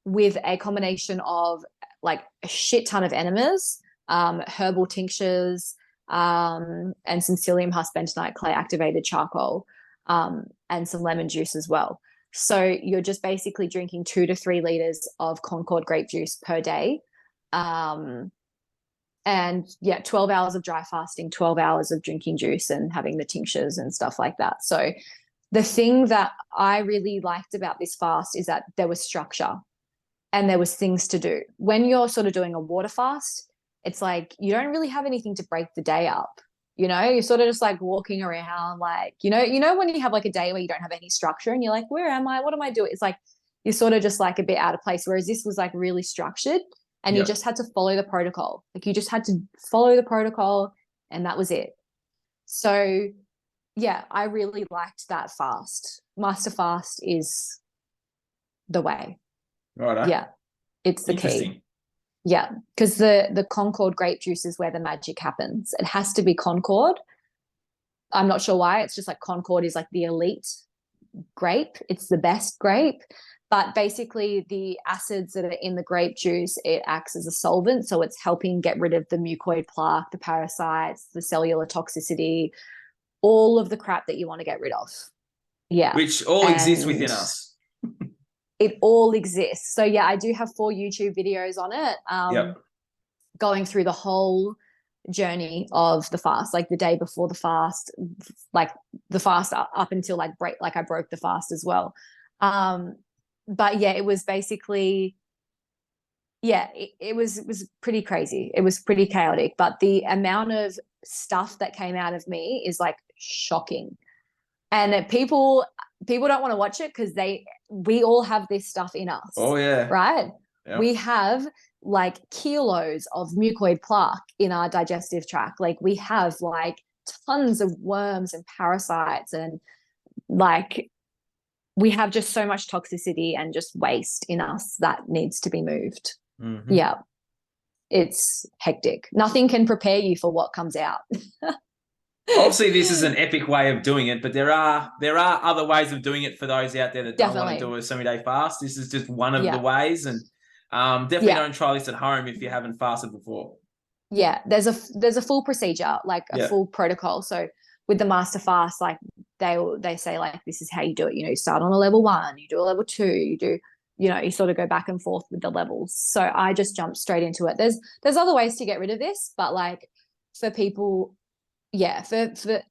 with a combination of like a shit ton of enemas, herbal tinctures, and some psyllium husk bentonite clay activated charcoal, and some lemon juice as well. So you're just basically drinking 2 to 3 liters of Concord grape juice per day. And yeah, 12 hours of dry fasting, 12 hours of drinking juice and having the tinctures and stuff like that. So the thing that I really liked about this fast is that there was structure and there was things to do. When you're sort of doing a water fast, it's like you don't really have anything to break the day up. You know, you're sort of just like walking around, like, you know, when you have like a day where you don't have any structure and you're like, where am I? What am I doing? It's like you're sort of just like a bit out of place. Whereas this was like really structured and you just had to follow the protocol. Like you just had to follow the protocol and that was it. So yeah, I really liked that fast. Master fast is the way. Right. Yeah, it's the Interesting. key. Yeah, because the Concord grape juice is where the magic happens. It has to be Concord. I'm not sure why. It's just like Concord is like the elite grape. It's the best grape. But basically the acids that are in the grape juice, it acts as a solvent. So it's helping get rid of the mucoid plaque, the parasites, the cellular toxicity, all of the crap that you want to get rid of. Yeah. Which all exists within us. It all exists. So yeah, I do have 4 YouTube videos on it. Going through the whole journey of the fast, like the day before the fast, like the fast up until like I broke the fast as well. But yeah, it was basically, yeah, it was pretty crazy. It was pretty chaotic, but the amount of stuff that came out of me is like shocking. And people don't want to watch it because we all have this stuff in us. Oh yeah. Right? Yep. We have like kilos of mucoid plaque in our digestive tract. Like we have like tons of worms and parasites, and like we have just so much toxicity and just waste in us that needs to be moved. Mm-hmm. Yeah. It's hectic. Nothing can prepare you for what comes out. Obviously, this is an epic way of doing it, but there are other ways of doing it for those out there that don't want to do a 7-day fast. This is just one of the ways, and definitely don't try this at home if you haven't fasted before. Yeah, there's a full procedure, like a full protocol. So with the master fast, like they say like this is how you do it. You know, you start on a level 1, you do a level 2, you do, you know, you sort of go back and forth with the levels. So I just jumped straight into it. There's other ways to get rid of this, but like for people, yeah, for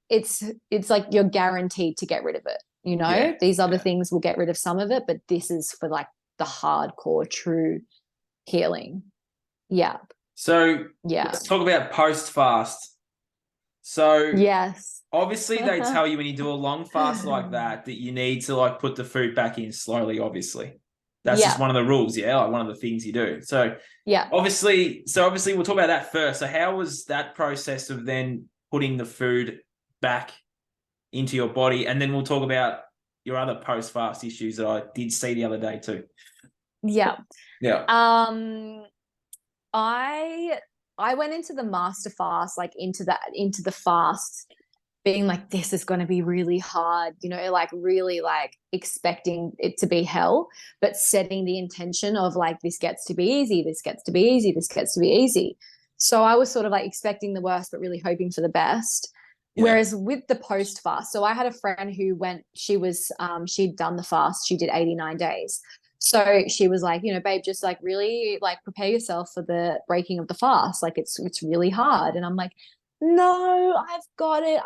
it's like you're guaranteed to get rid of it. You know, these other things will get rid of some of it, but this is for like the hardcore true healing. Yeah. So let's talk about post-fast. So obviously they tell you when you do a long fast like that you need to like put the food back in slowly, obviously. That's just one of the rules, like one of the things you do. So obviously we'll talk about that first. So how was that process of then putting the food back into your body? And then we'll talk about your other post-fast issues that I did see the other day too. Yeah. Yeah. I went into the master fast, like into the fast being like, this is going to be really hard, you know, like really like expecting it to be hell, but setting the intention of like, this gets to be easy, this gets to be easy, this gets to be easy. So I was sort of like expecting the worst, but really hoping for the best. Yeah. Whereas with the post fast, so I had a friend who went, she'd done the fast, she did 89 days. So she was like, you know, babe, just like really like prepare yourself for the breaking of the fast. Like it's really hard. And I'm like, no, I've got it.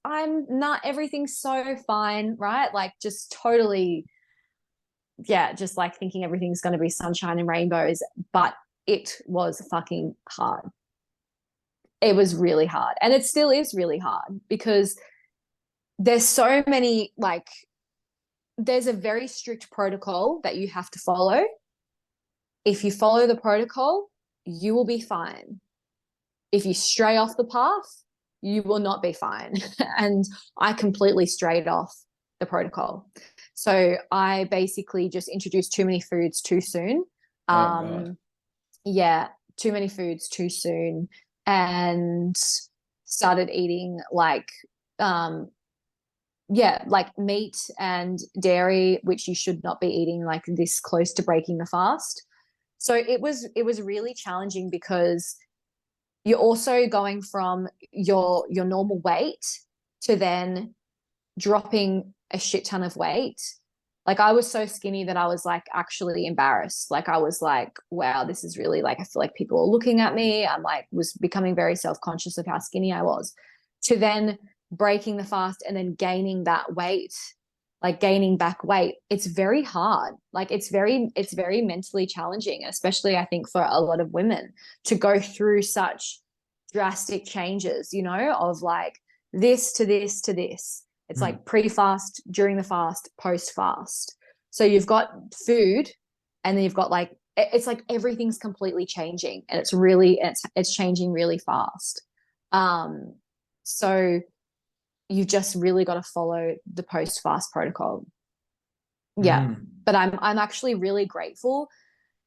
I'm not, everything's so fine. Right. Like just totally, just like thinking everything's going to be sunshine and rainbows, but it was fucking hard. It was really hard. And it still is really hard because there's so many, like, there's a very strict protocol that you have to follow. If you follow the protocol, you will be fine. If you stray off the path, you will not be fine. And I completely strayed off the protocol. So I basically just introduced too many foods too soon. Too many foods too soon, and started eating like yeah, like meat and dairy, which you should not be eating like this close to breaking the fast. So it was really challenging because you're also going from your normal weight to then dropping a shit ton of weight. Like I was so skinny that I was like actually embarrassed. Like I was like, wow, this is really like, I feel like people are looking at me. I'm like, was becoming very self-conscious of how skinny I was. To then breaking the fast and then gaining that weight, like gaining back weight, it's very hard. Like it's very mentally challenging, especially I think for a lot of women to go through such drastic changes, you know, of like this to this to this. It's like pre-fast, during the fast, post-fast. So you've got food, and then you've got like it's like everything's completely changing, and it's changing really fast. So you've just really got to follow the post-fast protocol. Yeah, but I'm actually really grateful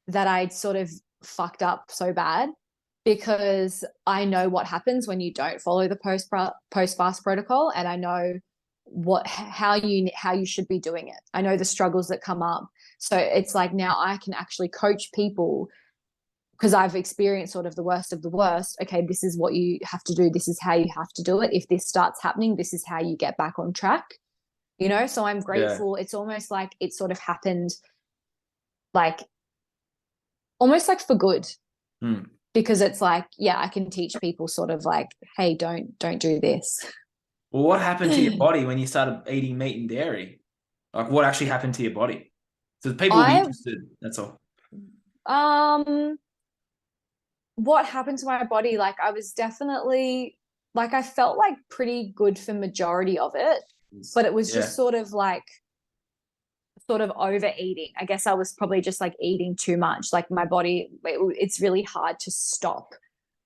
that I'd sort of fucked up so bad, because I know what happens when you don't follow the post-fast protocol, and I know how you should be doing it. I know the struggles that come up. So it's like now I can actually coach people because I've experienced sort of the worst of the worst. Okay, this is what you have to do. This is how you have to do it. If this starts happening, this is how you get back on track. You know, so I'm grateful. It's almost like it sort of happened like almost like for good. Because it's like, yeah, I can teach people sort of like, hey, don't do this. Well, what happened to your body when you started eating meat and dairy? Like, what actually happened to your body? So people will be interested. That's all. What happened to my body? Like, I was definitely like, I felt like pretty good for majority of it, but it was just sort of overeating. I guess I was probably just like eating too much. Like my body, it's really hard to stop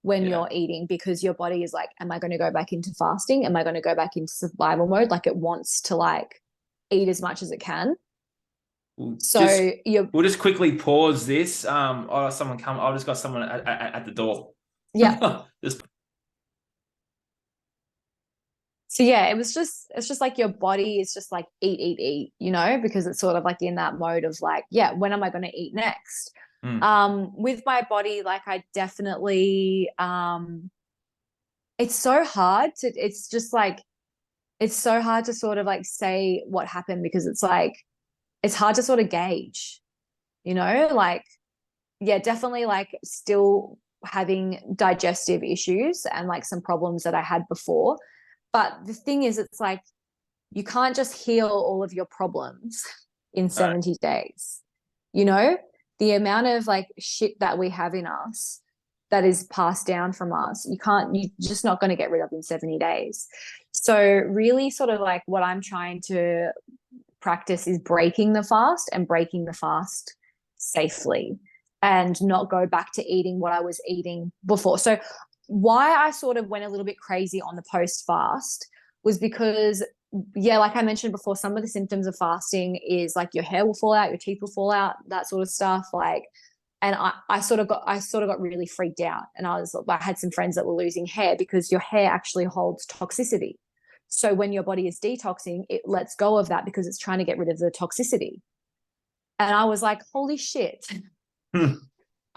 when you're eating, because your body is like, am I going to go back into fasting? Am I going to go back into survival mode? Like it wants to like eat as much as it can. We'll just quickly pause this. Someone come. I just got someone at the door. Yeah. So yeah, it's just like your body is just like eat, you know, because it's sort of like in that mode of like, yeah, when am I going to eat next? With my body, like I definitely, it's so hard it's so hard to sort of like say what happened, because it's like, it's hard to sort of gauge, you know, like, yeah, definitely like still having digestive issues and like some problems that I had before. But the thing is, it's like, you can't just heal all of your problems in 70 days. You know, the amount of like shit that we have in us that is passed down from us, you're just not going to get rid of in 70 days. So really sort of like what I'm trying to practice is breaking the fast, and breaking the fast safely, and not go back to eating what I was eating before. So why I sort of went a little bit crazy on the post fast was because, yeah, like I mentioned before, some of the symptoms of fasting is like your hair will fall out, your teeth will fall out, that sort of stuff. Like, and I sort of got really freaked out, and I had some friends that were losing hair, because your hair actually holds toxicity. So when your body is detoxing, it lets go of that because it's trying to get rid of the toxicity. And I was like, holy shit.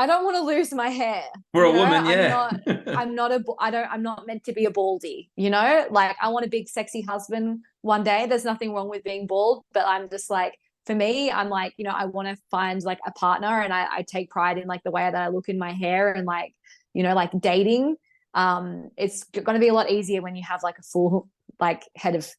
I don't want to lose my hair. For a woman, yeah. I'm not meant to be a baldy, you know? Like I want a big sexy husband one day. There's nothing wrong with being bald, but I'm just like, for me, I'm like, you know, I want to find like a partner, and I take pride in like the way that I look in my hair, and like, you know, like dating. It's going to be a lot easier when you have like a full like head of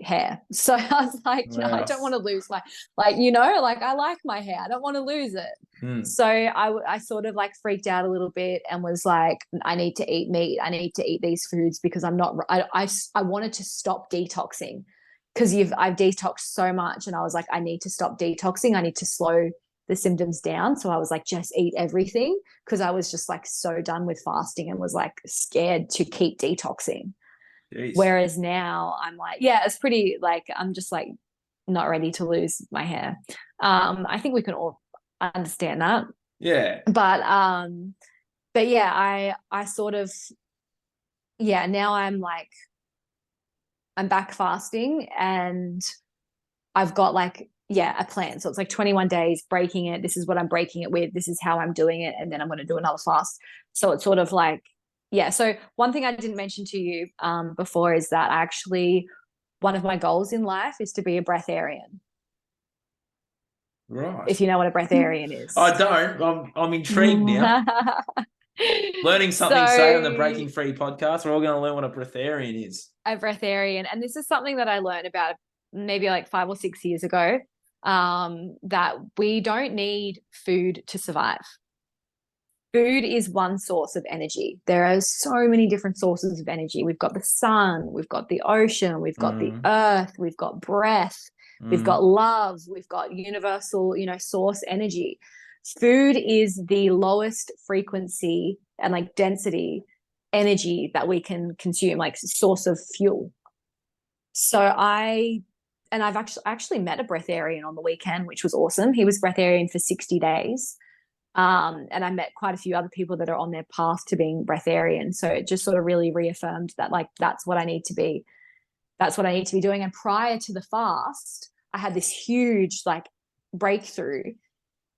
hair. So I was like, no, I don't want to lose my, like, you know, like I like my hair. I don't want to lose it. So I sort of like freaked out a little bit and was like, I need to eat meat. I need to eat these foods, because I wanted to stop detoxing, because I've detoxed so much, and I was like, I need to stop detoxing. I need to slow the symptoms down. So I was like, just eat everything, because I was just like so done with fasting and was like scared to keep detoxing. Jeez. Whereas now I'm like, yeah, it's pretty like, I'm just like not ready to lose my hair. I think we can all understand that. Yeah. But yeah, I sort of, yeah, now I'm like, I'm back fasting, and I've got like, yeah, a plan. So it's like 21 days breaking it. This is what I'm breaking it with. This is how I'm doing it. And then I'm going to do another fast. So it's sort of like, yeah. So one thing I didn't mention to you before is that one of my goals in life is to be a breatharian. Right. If you know what a breatharian is. I don't. I'm intrigued now. Learning something today on the Breaking Free podcast. We're all going to learn what a breatharian is. A breatharian. And this is something that I learned about maybe like 5 or 6 years ago, that we don't need food to survive. Food is one source of energy. There are so many different sources of energy. We've got the sun, we've got the ocean, we've got the earth, we've got breath, we've got love, we've got universal, source energy. Food is the lowest frequency and like density energy that we can consume, like source of fuel. So I've actually met a breatharian on the weekend, which was awesome. He was breatharian for 60 days. And I met quite a few other people that are on their path to being breatharian. So it just sort of really reaffirmed that like that's what I need to be. That's what I need to be doing. And prior to the fast, I had this huge like breakthrough,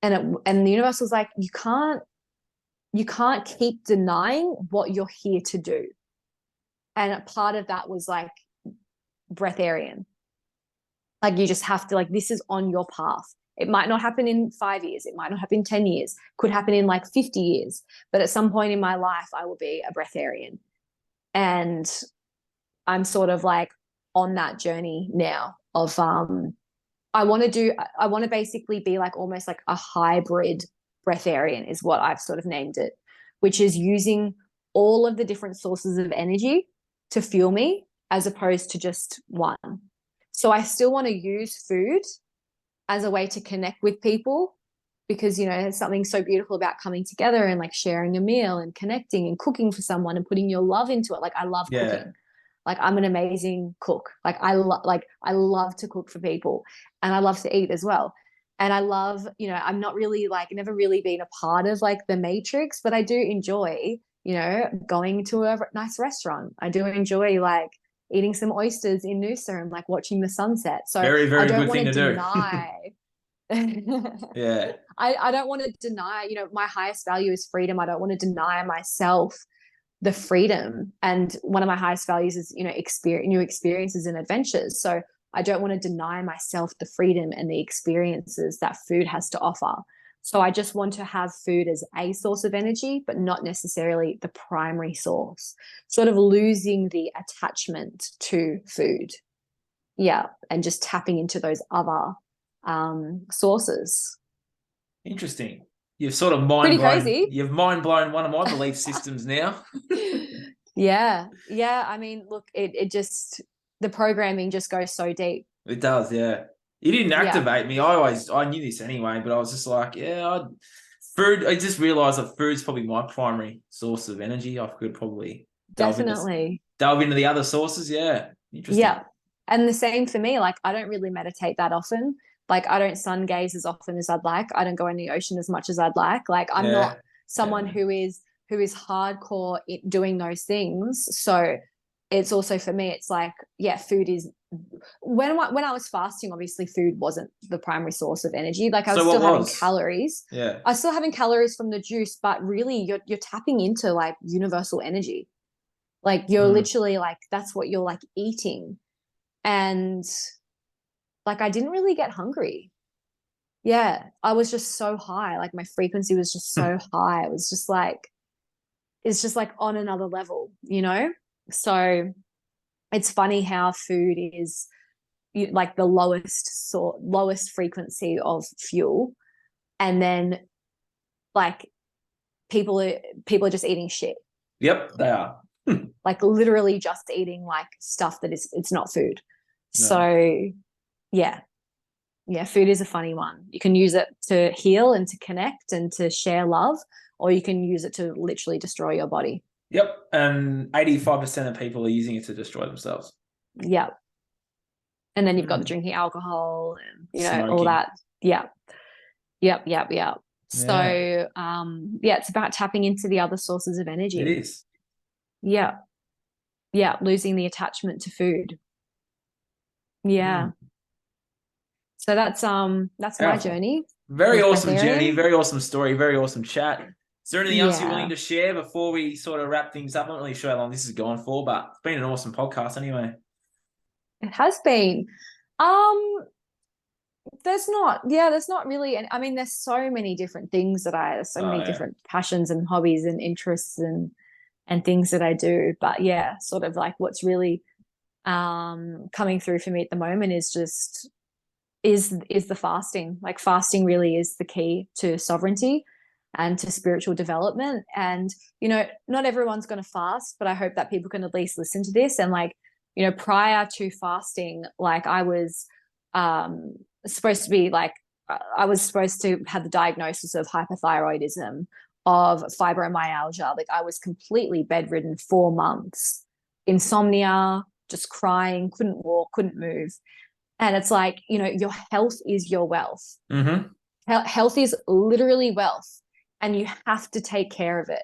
and the universe was like, you can't keep denying what you're here to do. And part of that was like breatharian. Like you just have to, like, this is on your path. It might not happen in 5 years. It might not happen in 10 years. Could happen in like 50 years. But at some point in my life, I will be a breatharian. And I'm sort of like on that journey now of I want to basically be like almost like a hybrid breatharian is what I've sort of named it, which is using all of the different sources of energy to fuel me as opposed to just one. So I still want to use food as a way to connect with people, because, there's something so beautiful about coming together and like sharing a meal and connecting and cooking for someone and putting your love into it. Like I love cooking. Like I'm an amazing cook. Like I love to cook for people, and I love to eat as well. And I love, I'm not really like, never really been a part of like the matrix, but I do enjoy, going to a nice restaurant. I do enjoy like eating some oysters in Noosa and like watching the sunset. So very, very I don't good want thing to to deny. Yeah. I don't want to deny, my highest value is freedom. I don't want to deny myself the freedom. And one of my highest values is, new experiences and adventures. So I don't want to deny myself the freedom and the experiences that food has to offer. So I just want to have food as a source of energy, but not necessarily the primary source, sort of losing the attachment to food. Yeah. And just tapping into those other sources. Interesting. You've sort of mind blown one of my belief systems now. Yeah. I mean, look, it just, the programming just goes so deep. It does, yeah. You didn't activate me. I knew this anyway, but I was just like, food. I just realized that food's probably my primary source of energy. I could probably delve into the other sources. Yeah. Interesting. Yeah. And the same for me. Like, I don't really meditate that often. Like, I don't sun gaze as often as I'd like. I don't go in the ocean as much as I'd like. Like, I'm not someone who is hardcore doing those things. So it's also, for me, it's like, food is, when I was fasting, obviously food wasn't the primary source of energy. Like I was still having calories. Yeah. I was still having calories from the juice, but really you're tapping into like universal energy. Like you're literally like, that's what you're like eating. And like, I didn't really get hungry. Yeah. I was just so high. Like my frequency was just so high. It was just like, it's just like on another level, So it's funny how food is like the lowest frequency of fuel. And then like people are just eating shit. Yep, they are. Like literally just eating like stuff that it's not food. No. So yeah, food is a funny one. You can use it to heal and to connect and to share love, or you can use it to literally destroy your body. Yep. And 85% of people are using it to destroy themselves. Yep. And then you've got the drinking alcohol and, Smoking. all that. Yeah. Yep. So, it's about tapping into the other sources of energy. It is. Yeah. Losing the attachment to food. Yeah. So that's my journey. Very with awesome journey, breatharian. very awesome story, very awesome chat. Is there anything else you're willing Yeah, to share before we sort of wrap things up? I'm not really sure how long this has gone for, but it's been an awesome podcast anyway. it has been. Um, there's not really, and I mean, there's so many different things there's so Oh many yeah. different passions and hobbies and interests and things that I do. But yeah, sort of like what's really coming through for me at the moment is just is the fasting. Like fasting really is the key to sovereignty and to spiritual development. And not everyone's going to fast, but I hope that people can at least listen to this. And like, prior to fasting, like I was supposed to be like, I was supposed to have the diagnosis of hypothyroidism, of fibromyalgia. Like I was completely bedridden 4 months, insomnia, just crying, couldn't walk, couldn't move. And it's like, your health is your wealth. Mm-hmm. Health is literally wealth, and you have to take care of it.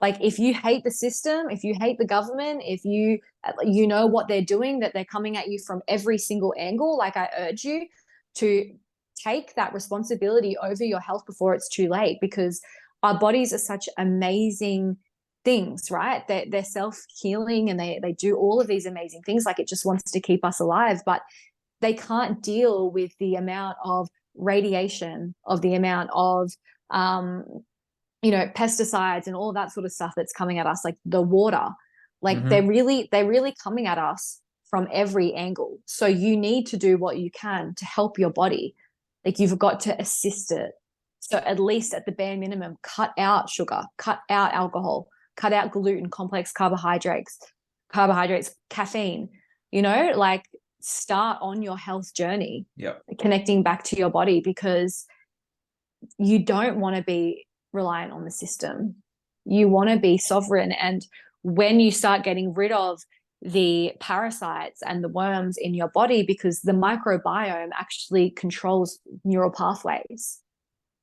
Like if you hate the system, if you hate the government, if you know what they're doing, that they're coming at you from every single angle, like I urge you to take that responsibility over your health before it's too late, because our bodies are such amazing things, right? They're self-healing, and they do all of these amazing things. Like it just wants to keep us alive, but they can't deal with the amount of radiation, of the amount of pesticides and all that sort of stuff that's coming at us, like the water. Like they're really coming at us from every angle. So you need to do what you can to help your body. Like you've got to assist it. So at least at the bare minimum, cut out sugar, cut out alcohol, cut out gluten, complex carbohydrates, caffeine, like start on your health journey. Yep. Connecting back to your body, because you don't want to be reliant on the system. You want to be sovereign. And when you start getting rid of the parasites and the worms in your body, because the microbiome actually controls neural pathways.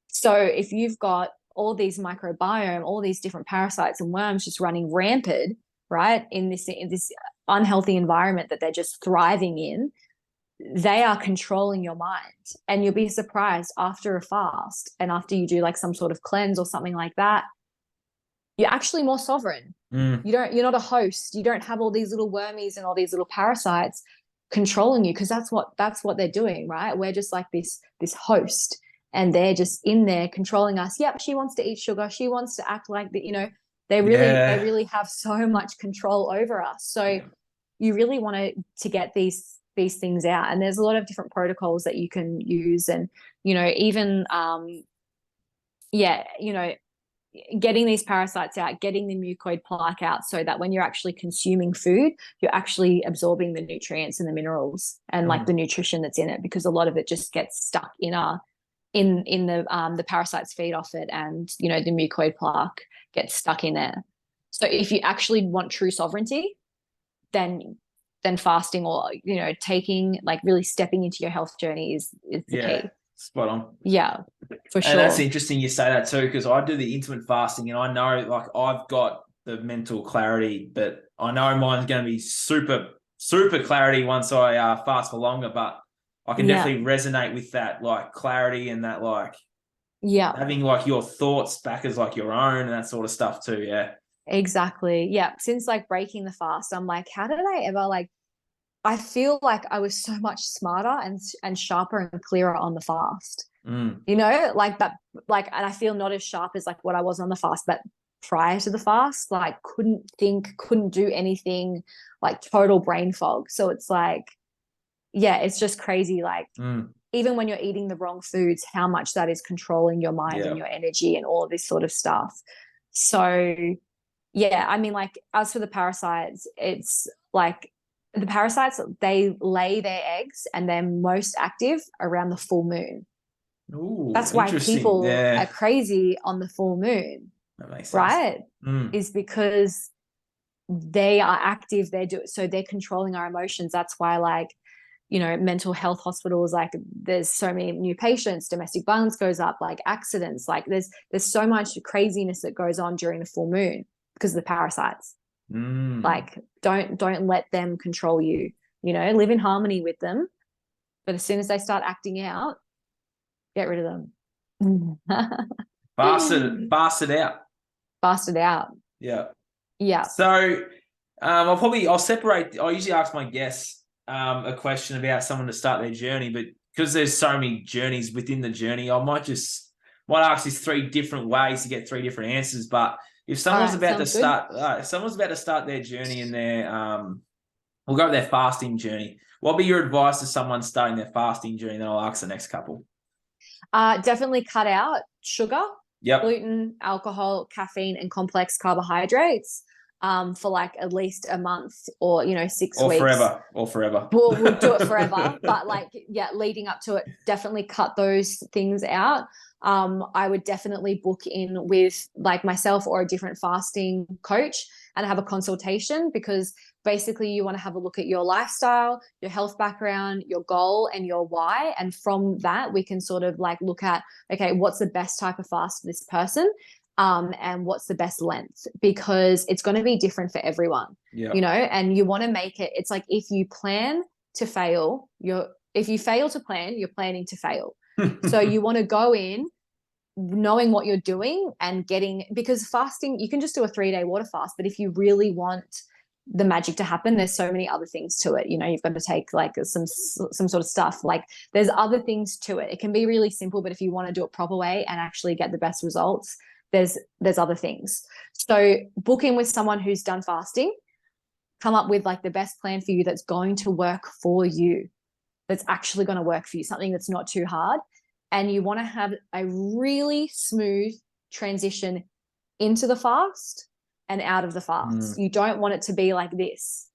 So if you've got all these microbiome, all these different parasites and worms just running rampant, right, in this unhealthy environment that they're just thriving in, they are controlling your mind. And you'll be surprised, after a fast and after you do like some sort of cleanse or something like that, you're actually more sovereign. You're not a host. You don't have all these little wormies and all these little parasites controlling you, because that's what they're doing, right? We're just like this host, and they're just in there controlling us. Yep, she wants to eat sugar, she wants to act like that. They really have so much control over us. So you really want to get these things out. And there's a lot of different protocols that you can use. And even getting these parasites out, getting the mucoid plaque out, so that when you're actually consuming food, you're actually absorbing the nutrients and the minerals and like the nutrition that's in it, because a lot of it just gets stuck in the parasites feed off it, and the mucoid plaque gets stuck in there. So if you actually want true sovereignty, then fasting, or taking, like, really stepping into your health journey is the key. Spot on. Yeah, for sure. And that's interesting you say that too, because I do the intermittent fasting, and I know, like, I've got the mental clarity, but I know mine's going to be super clarity once I fast for longer. But I can definitely resonate with that, like, clarity, and that, like, having like your thoughts back as like your own and that sort of stuff too. Yeah, exactly. Yeah, since like breaking the fast, I'm like, how did I ever, like, I feel like I was so much smarter and sharper and clearer on the fast. Like that, like, and I feel not as sharp as like what I was on the fast, but prior to the fast, like couldn't think, couldn't do anything, like total brain fog. So it's like, yeah, it's just crazy. Like even when you're eating the wrong foods, how much that is controlling your mind and your energy and all of this sort of stuff. So yeah, I mean, like, as for the parasites, it's like, the parasites, they lay their eggs and they're most active around the full moon. Ooh, That's why people are crazy on the full moon. That makes sense. Right? Is because they are active. So they're controlling our emotions. That's why, like, mental health hospitals, like, there's so many new patients, domestic violence goes up, like accidents, like there's so much craziness that goes on during the full moon because of the parasites. Like, don't let them control you. live in harmony with them. But as soon as they start acting out, get rid of them. Fast it out. Fast it out. Yeah. Yeah. So I'll separate. I usually ask my guests a question about someone to start their journey, but because there's so many journeys within the journey, I might ask these 3 different ways to get 3 different answers. But if someone's about to start their journey in we'll go with their fasting journey. What would be your advice to someone starting their fasting journey? Then I'll ask the next couple. Definitely cut out sugar, gluten, alcohol, caffeine, and complex carbohydrates for like at least a month or 6 weeks. Or forever. We'll do it forever. But leading up to it, definitely cut those things out. I would definitely book in with like myself or a different fasting coach and have a consultation, because basically you want to have a look at your lifestyle, your health background, your goal, and your why. And from that, we can sort of like look at, okay, what's the best type of fast for this person? And what's the best length, because it's going to be different for everyone, and you want to make it, it's like, if you plan to fail, if you fail to plan, you're planning to fail. So you want to go in knowing what you're doing and because fasting, you can just do a 3-day water fast, but if you really want the magic to happen, there's so many other things to it. You've got to take like some sort of stuff, like there's other things to it. It can be really simple, but if you want to do it proper way and actually get the best results, there's other things. So book in with someone who's done fasting, come up with like the best plan for you that's going to work for you, that's actually going to work for you, something that's not too hard. And you want to have a really smooth transition into the fast and out of the fast. You don't want it to be like this.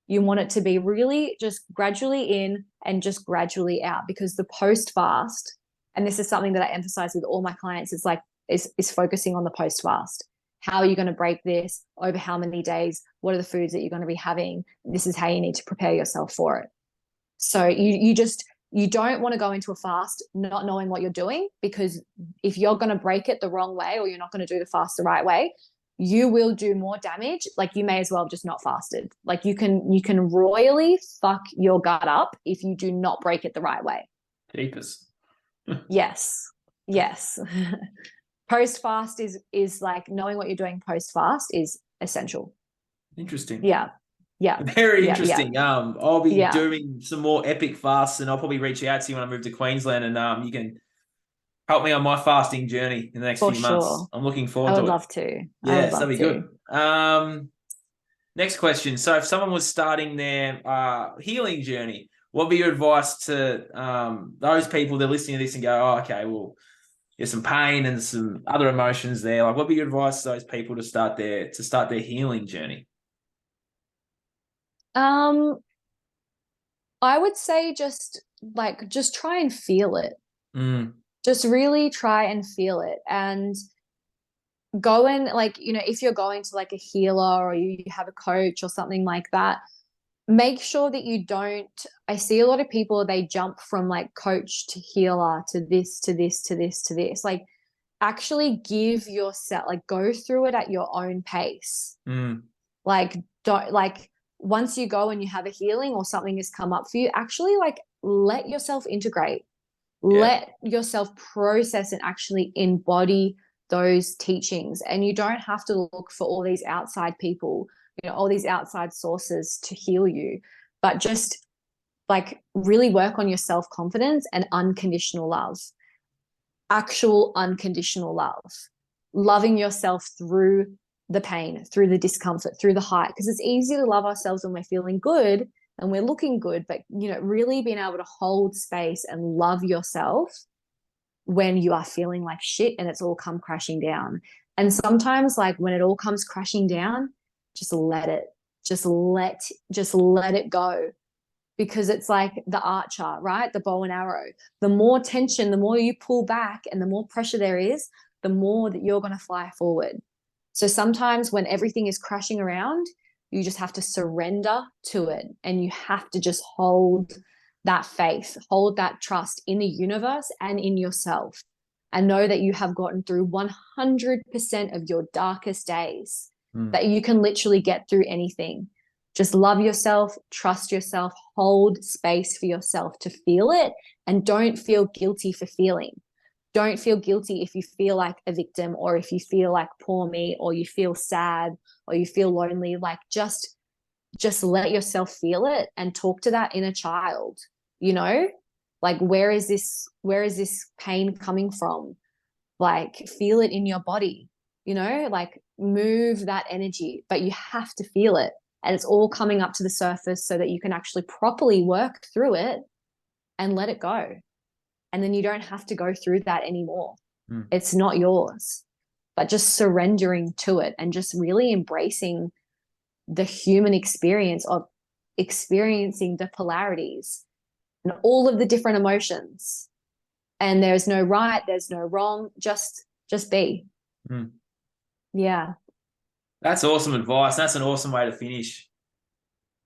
You want it to be really just gradually in and just gradually out, because the post-fast, and this is something that I emphasize with all my clients, is focusing on the post-fast. How are you going to break this? Over how many days? What are the foods that you're going to be having? This is how you need to prepare yourself for it. So you don't want to go into a fast not knowing what you're doing, because if you're going to break it the wrong way, or you're not going to do the fast the right way, you will do more damage. Like, you may as well have just not fasted. Like, you can royally fuck your gut up if you do not break it the right way. Jeepers. Yes. Post-fast is like, knowing what you're doing post-fast is essential. Interesting. Yeah. Very interesting. Yeah. I'll be doing some more epic fasts, and I'll probably reach out to you when I move to Queensland, and you can help me on my fasting journey in the next few months. I'm looking forward to it. I would love to. Yes, that'd be good. Next question. So if someone was starting their healing journey, what would be your advice to those people that are listening to this and go, oh, okay, well, there's some pain and some other emotions there. Like, what would be your advice to those people to start their healing journey? I would say just try and feel it. Just really try and feel it, and go in, like, if you're going to like a healer or you have a coach or something like that, make sure that you don't, I see a lot of people, they jump from like coach to healer to this, to this, to this, to this. Like, actually give yourself, like, go through it at your own pace. Like, don't, like, once you go and you have a healing or something has come up for you, actually like let yourself integrate, let yourself process and actually embody those teachings. And you don't have to look for all these outside people, all these outside sources to heal you, but just like really work on your self-confidence and unconditional love, actual unconditional love, loving yourself through the pain, through the discomfort, through the height, because it's easy to love ourselves when we're feeling good and we're looking good, but really being able to hold space and love yourself when you are feeling like shit and it's all come crashing down. And sometimes, like, when it all comes crashing down, just let it go, because it's like the archer, right? The bow and arrow. The more tension, the more you pull back and the more pressure there is, the more that you're going to fly forward. So sometimes when everything is crashing around, you just have to surrender to it, and you have to just hold that faith, hold that trust in the universe and in yourself, and know that you have gotten through 100% of your darkest days, that you can literally get through anything. Just love yourself, trust yourself, hold space for yourself to feel it, and don't feel guilty for feeling. Don't feel guilty if you feel like a victim, or if you feel like poor me, or you feel sad, or you feel lonely. Like just let yourself feel it and talk to that inner child, you know? Like, where is this pain coming from? Like, feel it in your body, you know? Like, move that energy, but you have to feel it. And it's all coming up to the surface so that you can actually properly work through it and let it go. And then you don't have to go through that anymore. It's not yours. But just surrendering to it and just really embracing the human experience of experiencing the polarities and all of the different emotions. And there's no right, there's no wrong, just be. Yeah. That's awesome advice. That's an awesome way to finish.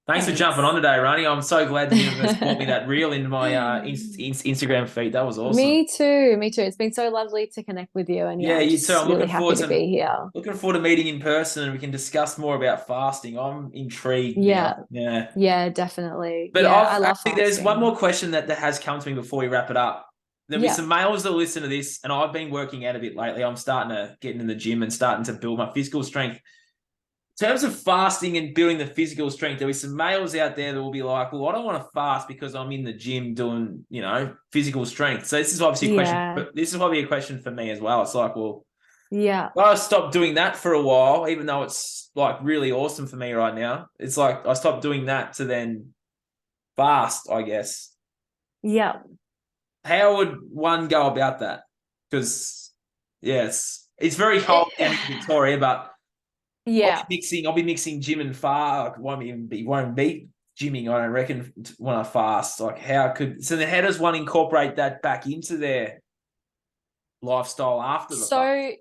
Thanks for jumping on today, Rhani. I'm so glad the universe brought me that reel into my Instagram feed. That was awesome. Me too. It's been so lovely to connect with you. And yeah, you too. I'm really happy to be here. Looking forward to meeting in person, and we can discuss more about fasting. I'm intrigued. Yeah. Now. Yeah, definitely. But I love fasting. There's one more question that has come to me before we wrap it up. There'll be some males that listen to this, and I've been working out a bit lately. I'm starting to get in the gym and starting to build my physical strength. In terms of fasting and building the physical strength, there'll be some males out there that will be like, well, I don't want to fast because I'm in the gym doing, physical strength. So this is obviously a question. But this is probably a question for me as well. It's like, well, I stopped doing that for a while, even though it's like really awesome for me right now. It's like I stopped doing that to then fast, I guess. Yeah. How would one go about that? Because it's very cold down in Victoria, but I'll be mixing gym and fast. Won't be gymming, I don't reckon, when I fast. Like, how does one incorporate that back into their lifestyle after the fast? I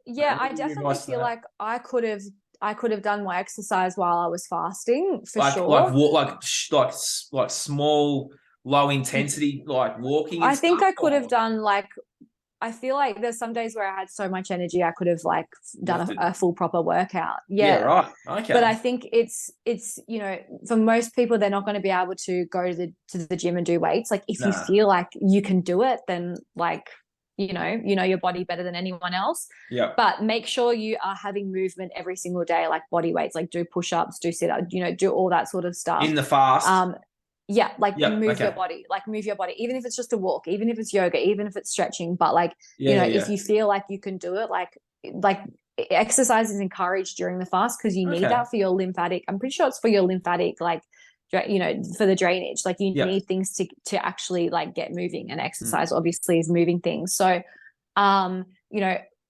definitely feel like I could have done my exercise while I was fasting for sure. Like small, low intensity, like walking. I think I could have done I feel like there's some days where I had so much energy, I could have done a full proper workout. Yeah, right. Okay. But I think it's for most people, they're not going to be able to go to the gym and do weights. Like, if you feel like you can do it, then you know your body better than anyone else. Yeah. But make sure you are having movement every single day, like body weights, like do push-ups, do sit-ups, do all that sort of stuff. In the fast. Move your body, even if it's just a walk, even if it's yoga, even if it's stretching. But if you feel like you can do it, like exercise is encouraged during the fast because you need that for your lymphatic. I'm pretty sure it's for your lymphatic, for the drainage. Like, you need things to actually get moving, and exercise obviously is moving things. So,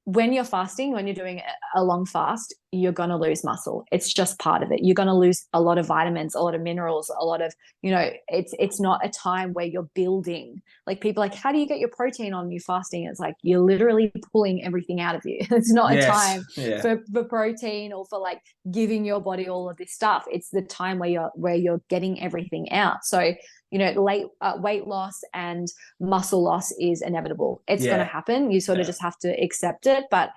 when you're fasting, when you're doing a long fast, you're going to lose muscle. It's just part of it. You're going to lose a lot of vitamins, a lot of minerals, a lot of, it's not a time where you're building. Like, people how do you get your protein on you fasting? It's like, you're literally pulling everything out of you. It's not a time for protein or for giving your body all of this stuff. It's the time where you're getting everything out. So, weight loss and muscle loss is inevitable. It's going to happen. You sort of just have to accept it, but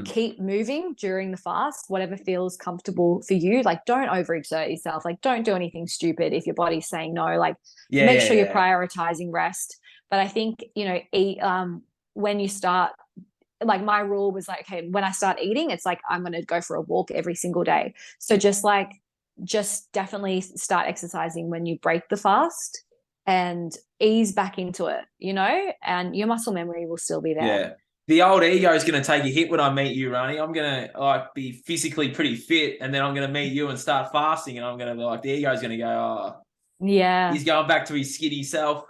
keep moving during the fast, whatever feels comfortable for you. Don't overexert yourself. Don't do anything stupid if your body's saying no. Make sure you're prioritizing rest. But I think, eat, when you start, my rule was okay, when I start eating, it's I'm going to go for a walk every single day. So just definitely start exercising when you break the fast and ease back into it, and your muscle memory will still be there. Yeah. The old ego is going to take a hit when I meet you, Rhani. I'm going to be physically pretty fit, and then I'm going to meet you and start fasting, and I'm going to be the ego is going to go, oh, yeah, he's going back to his skinny self.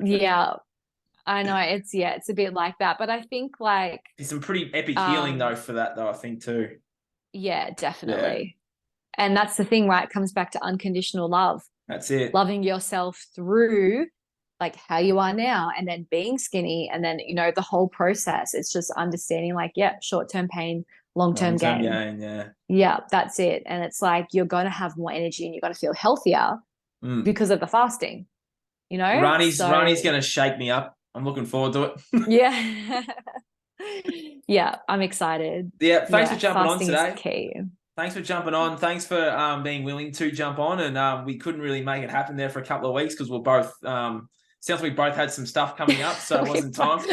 Yeah. I know it's a bit like that, but I think there's some pretty epic healing though for that though, I think too. Yeah, definitely. Yeah. And that's the thing, right? It comes back to unconditional love. That's it. Loving yourself through how you are now, and then being skinny, and then, the whole process. It's just understanding short-term pain, long-term gain. Yeah, that's it. And it's you're going to have more energy and you're going to feel healthier because of the fasting, Rhani's going to shake me up. I'm looking forward to it. Yeah. Yeah, I'm excited. Yeah, thanks for jumping on today. Key. Thanks for jumping on. Thanks for being willing to jump on. And we couldn't really make it happen there for a couple of weeks because we're both sounds like we both had some stuff coming up, so it wasn't time.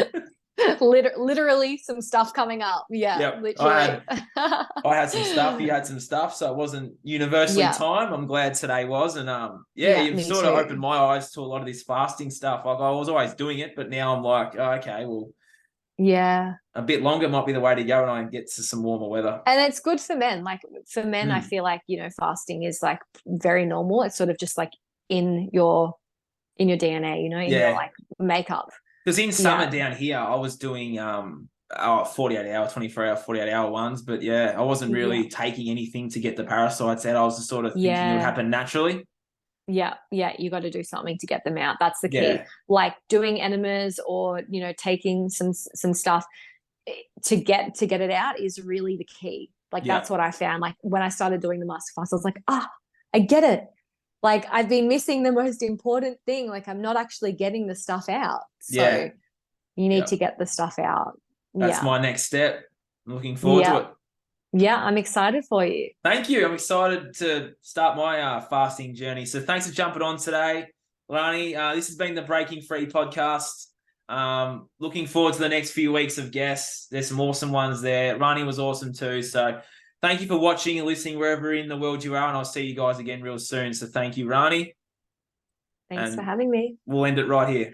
Literally some stuff coming up. Yeah, Yep. literally. I had some stuff. You had some stuff, so it wasn't universally Yeah. time. I'm glad today was, and Yeah, you've me sort of too. opened my eyes to a lot of this fasting stuff. Like I was always doing it, but now I'm like, oh, okay, well, Yeah. a bit longer might be the way to go, and I get to some warmer weather. And it's good for men. Like for men, I feel like, fasting is like very normal. It's sort of just like in your DNA, in your like makeup. Because in summer down here, I was doing 48-hour, 24-hour, 48-hour ones. But yeah, I wasn't really taking anything to get the parasites out. I was just sort of thinking it would happen naturally. Yeah, you got to do something to get them out. That's the key. Yeah. Like doing enemas or taking some stuff to get it out is really the key. Like that's what I found. Like when I started doing the master fast, I was like, I get it. Like I've been missing the most important thing. Like I'm not actually getting the stuff out. So you need to get the stuff out. That's my next step. I'm looking forward to it. Yeah, I'm excited for you. Thank you. I'm excited to start my fasting journey. So thanks for jumping on today, Rhani. This has been the Breaking Free podcast. Looking forward to the next few weeks of guests. There's some awesome ones there. Rhani was awesome too. So thank you for watching and listening wherever in the world you are, and I'll see you guys again real soon. So thank you, Rhani. Thanks for having me. We'll end it right here.